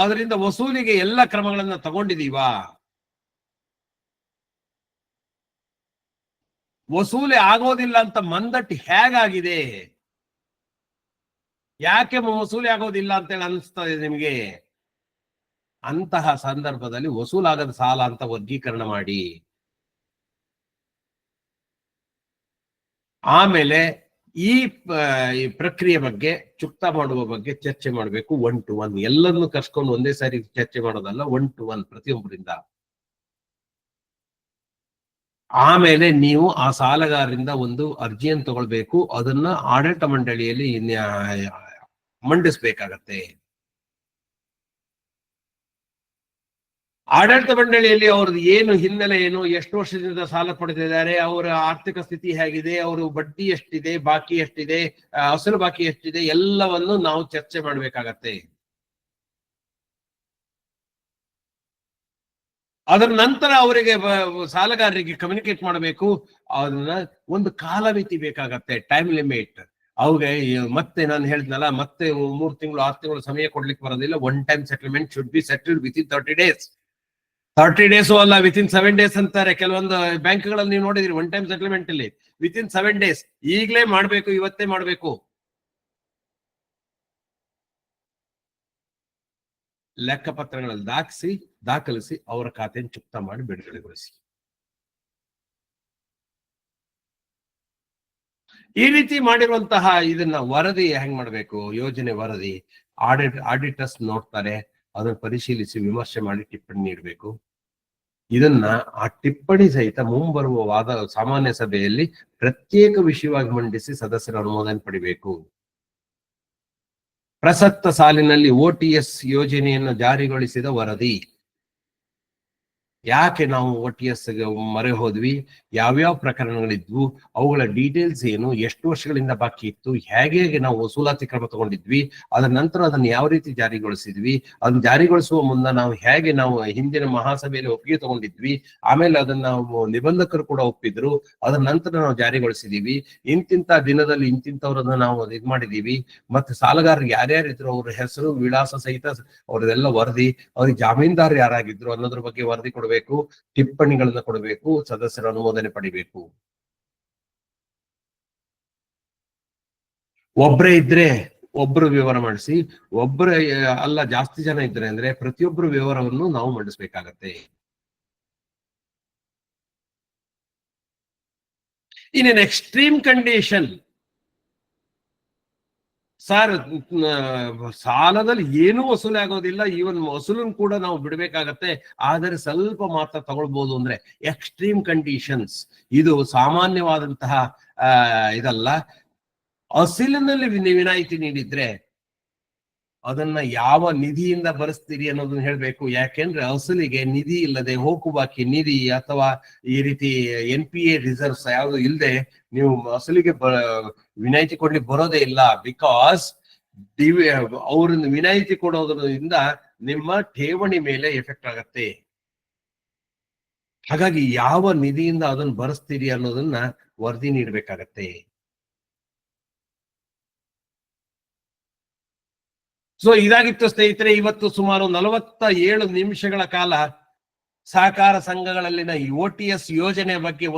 ಅದರಿಂದ ವಸೂಲಿಗೆ ಎಲ್ಲ ಕ್ರಮಗಳನ್ನ ತಗೊಂಡಿದೀವಾ, ವಸೂಲಿ ಆಗೋದಿಲ್ಲ ಅಂತ ಮಂದಟ್ಟು ಹೇಗಾಗಿದೆ, ಯಾಕೆ ವಸೂಲಿ ಆಗೋದಿಲ್ಲ ಅಂತೇಳಿ ಅನಿಸ್ತದೆ ನಿಮಗೆ, ಅಂತಹ ಸಂದರ್ಭದಲ್ಲಿ ವಸೂಲಾಗದ ಸಾಲ ಅಂತ ವರ್ಗೀಕರಣ ಮಾಡಿ. ಆಮೇಲೆ ಈ ಪ್ರಕ್ರಿಯೆ ಬಗ್ಗೆ ಚುಕ್ತಾ ಮಾಡುವ ಬಗ್ಗೆ ಚರ್ಚೆ ಮಾಡಬೇಕು. 1 to 1 ಎಲ್ಲರನ್ನು ಕರ್ಸ್ಕೊಂಡು ಒಂದೇ ಸಾರಿ ಚರ್ಚೆ ಮಾಡೋದಲ್ಲ, 1 to 1 ಪ್ರತಿಯೊಬ್ಬರಿಂದ. ಆಮೇಲೆ ನೀವು ಆ ಸಾಲಗಾರರಿಂದ ಒಂದು ಅರ್ಜಿಯನ್ನು ತಗೊಳ್ಬೇಕು, ಅದನ್ನ ಆಡಳಿತ ಮಂಡಳಿಯಲ್ಲಿ ಮಂಡಿಸ್ಬೇಕಾಗತ್ತೆ. ಆಡಳಿತ ಮಂಡಳಿಯಲ್ಲಿ ಅವ್ರದ್ದು ಏನು ಹಿನ್ನೆಲೆ ಏನು, ಎಷ್ಟು ವರ್ಷದಿಂದ ಸಾಲ ಪಡೆದಿದ್ದಾರೆ, ಅವರ ಆರ್ಥಿಕ ಸ್ಥಿತಿ ಹೇಗಿದೆ, ಅವರು ಬಡ್ಡಿ ಎಷ್ಟಿದೆ, ಬಾಕಿ ಎಷ್ಟಿದೆ, ಅಸಲು ಬಾಕಿ ಎಷ್ಟಿದೆ, ಎಲ್ಲವನ್ನು ನಾವು ಚರ್ಚೆ ಮಾಡ್ಬೇಕಾಗತ್ತೆ. ಅದರ ನಂತರ ಅವರಿಗೆ ಸಾಲಗಾರರಿಗೆ ಕಮ್ಯುನಿಕೇಟ್ ಮಾಡಬೇಕು. ಅದನ್ನ ಒಂದು ಕಾಲಮಿತಿ ಬೇಕಾಗತ್ತೆ, ಟೈಮ್ ಲಿಮಿಟ್. ಅವ್ರಿಗೆ ಮತ್ತೆ ನಾನು ಹೇಳಿದ್ನಲ್ಲ, ಮತ್ತೆ 3 ತಿಂಗಳು 6 ತಿಂಗಳು ಸಮಯ ಕೊಡ್ಲಿಕ್ಕೆ ಬರೋದಿಲ್ಲ. 1 time settlement should be settled within 30 days. 30 days ಅಲ್ಲ, within 7 days ಅಂತಾರೆ. ಕೆಲವೊಂದು ಬ್ಯಾಂಕ್ಗಳಲ್ಲಿ ನೀವು ನೋಡಿದ್ರಿ 1 time settlement ಅಲ್ಲಿ within 7 days. ಈಗಲೇ ಮಾಡ್ಬೇಕು, ಇವತ್ತೇ ಮಾಡ್ಬೇಕು. ಲೆಕ್ಕ ಪತ್ರಗಳಲ್ಲಿ ದಾಖಲಿಸಿ ಅವರ ಖಾತೆಯನ್ನು ಚುಕ್ತಾ ಮಾಡಿ ಬಿಡುಗಡೆಗೊಳಿಸಿ. ಈ ರೀತಿ ಮಾಡಿರುವಂತಹ ಇದನ್ನ ವರದಿ ಹೆಂಗ್ ಮಾಡ್ಬೇಕು, ಯೋಜನೆ ವರದಿ ಆಡಿಟರ್ಸ್ ನೋಡ್ತಾರೆ, ಅದನ್ನು ಪರಿಶೀಲಿಸಿ ವಿಮರ್ಶೆ ಮಾಡಿ ಟಿಪ್ಪಣಿ ನೀಡಬೇಕು. ಇದನ್ನ ಆ ಟಿಪ್ಪಣಿ ಸಹಿತ ಮುಂಬರುವ ಸಾಮಾನ್ಯ ಸಭೆಯಲ್ಲಿ ಪ್ರತ್ಯೇಕ ವಿಷಯವಾಗಿ ಮಂಡಿಸಿ ಸದಸ್ಯರ ಅನುಮೋದನೆ ಪಡಿಬೇಕು. ಪ್ರಸಕ್ತ ಸಾಲಿನಲ್ಲಿ OTS ಯೋಜನೆಯನ್ನು ಜಾರಿಗೊಳಿಸಿದ ವರದಿ. ಯಾಕೆ ನಾವು OTS ಮೊರೆ ಹೋದ್ವಿ, ಯಾವ್ಯಾವ ಪ್ರಕರಣಗಳಿದ್ವು, ಅವುಗಳ ಡೀಟೇಲ್ಸ್ ಏನು, ಎಷ್ಟು ವರ್ಷಗಳಿಂದ ಬಾಕಿ ಇತ್ತು, ಹೇಗೆ ನಾವು ವಸೂಲಾತಿ ಕ್ರಮ ತಗೊಂಡಿದ್ವಿ, ಅದರ ನಂತರ ಅದನ್ನು ಯಾವ ರೀತಿ ಜಾರಿಗೊಳಿಸಿದ್ವಿ, ಅದನ್ನ ಜಾರಿಗೊಳಿಸುವ ಮುನ್ನ ನಾವು ಹೇಗೆ ನಾವು ಹಿಂದಿನ ಮಹಾಸಭೆಯಲ್ಲಿ ಒಪ್ಪಿಗೆ ತಗೊಂಡಿದ್ವಿ, ಆಮೇಲೆ ಅದನ್ನ ನಿಬಂಧಕರು ಕೂಡ ಒಪ್ಪಿದ್ರು, ಅದರ ನಂತರ ನಾವು ಜಾರಿಗೊಳಿಸಿದೀವಿ, ಇಂತಿಂತ ದಿನದಲ್ಲಿ ಇಂತಿಂತವ್ರನ್ನ ನಾವು ಇದು ಮಾಡಿದೀವಿ, ಮತ್ತೆ ಸಾಲಗಾರರು ಯಾರ್ಯಾರಿದ್ರು ಅವ್ರ ಹೆಸರು ವಿಳಾಸ ಸಹಿತ ಅವ್ರದೆಲ್ಲ ವರದಿ, ಅವ್ರಿಗೆ ಜಾಮೀನ್ದಾರ್ ಯಾರಾಗಿದ್ರು ಅನ್ನೋದ್ರ ಬಗ್ಗೆ ವರದಿ ಕೊಡಬೇಕು, ಟಿಪ್ಪಣಿಗಳನ್ನ ಕೊಡಬೇಕು, ಸದಸ್ಯರ ಅನುಮೋದನೆ ಪಡಿಬೇಕು. ಒಬ್ರೇ ಇದ್ರೆ ಒಬ್ರು ವಿವರ ಮಾಡಿಸಿ, ಒಬ್ರು ಅಲ್ಲ ಜಾಸ್ತಿ ಜನ ಇದ್ರೆ ಅಂದ್ರೆ ಪ್ರತಿಯೊಬ್ಬರು ವಿವರವನ್ನು ನಾವು ಮಂಡಿಸ್ಬೇಕಾಗತ್ತೆ. ಇನ್ ಎನ್ ಎಕ್ಸ್ಟ್ರೀಮ್ ಕಂಡೀಷನ್, ಸರ್ ಸಾಲದಲ್ಲಿ ಏನೂ ವಸೂಲಿ ಆಗೋದಿಲ್ಲ, ಈವನ್ ವಸೂಲನ್ನು ಕೂಡ ನಾವು ಬಿಡ್ಬೇಕಾಗತ್ತೆ, ಆದರೆ ಸ್ವಲ್ಪ ಮಾತ್ರ ತಗೊಳ್ಬಹುದು ಅಂದ್ರೆ ಎಕ್ಸ್ಟ್ರೀಮ್ ಕಂಡೀಷನ್ಸ್. ಇದು ಸಾಮಾನ್ಯವಾದಂತಹ ಇದಲ್ಲ. ಅಸಲಿನಲ್ಲಿ ವಿನಾಯಿತಿ ನೀಡಿದ್ರೆ ಅದನ್ನ ಯಾವ ನಿಧಿಯಿಂದ ಭರಿಸ್ತೀರಿ ಅನ್ನೋದನ್ನ ಹೇಳ್ಬೇಕು. ಯಾಕೆಂದ್ರೆ ಅಸಲಿಗೆ ನಿಧಿ ಇಲ್ಲದೆ ಹೋಗುಬಾಕಿ ನಿಧಿ ಅಥವಾ ಈ ರೀತಿ NPA ರಿಸರ್ವ್ಸ್ ಯಾವುದು ಇಲ್ಲದೆ ನೀವು ಅಸಲಿಗೆ ವಿನಾಯಿತಿ ಕೊಡ್ಲಿಕ್ಕೆ ಬರೋದೇ ಇಲ್ಲ. ಬಿಕಾಸ್ ಅವ್ರನ್ನ ವಿನಾಯಿತಿ ಕೊಡೋದ್ರಿಂದ ನಿಮ್ಮ ಠೇವಣಿ ಮೇಲೆ ಎಫೆಕ್ಟ್ ಆಗತ್ತೆ. ಹಾಗಾಗಿ ಯಾವ ನಿಧಿಯಿಂದ ಅದನ್ನ ಭರಿಸ್ತೀರಿ ಅನ್ನೋದನ್ನ ವರದಿ ನೀಡಬೇಕಾಗತ್ತೆ. ಸೊ ಇದಾಗಿತ್ತು ಸ್ನೇಹಿತರೆ, ಇವತ್ತು ಸುಮಾರು 47 ನಿಮಿಷಗಳ ಕಾಲ ಸಹಕಾರ ಸಂಘಗಳಲ್ಲಿನ OTS ಯೋಜನೆ ಬಗ್ಗೆ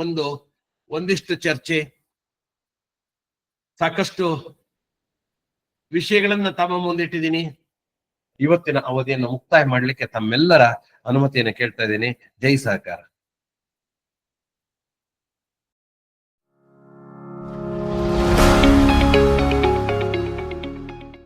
ಒಂದಿಷ್ಟು ಚರ್ಚೆ, ಸಾಕಷ್ಟು ವಿಷಯಗಳನ್ನ ತಮ್ಮ ಮುಂದಿಟ್ಟಿದ್ದೀನಿ. ಇವತ್ತಿನ ಅವಧಿಯನ್ನು ಮುಕ್ತಾಯ ಮಾಡ್ಲಿಕ್ಕೆ ತಮ್ಮೆಲ್ಲರ ಅನುಮತಿಯನ್ನು ಕೇಳ್ತಾ ಇದ್ದೀನಿ. ಜೈ ಸಹಕಾರ.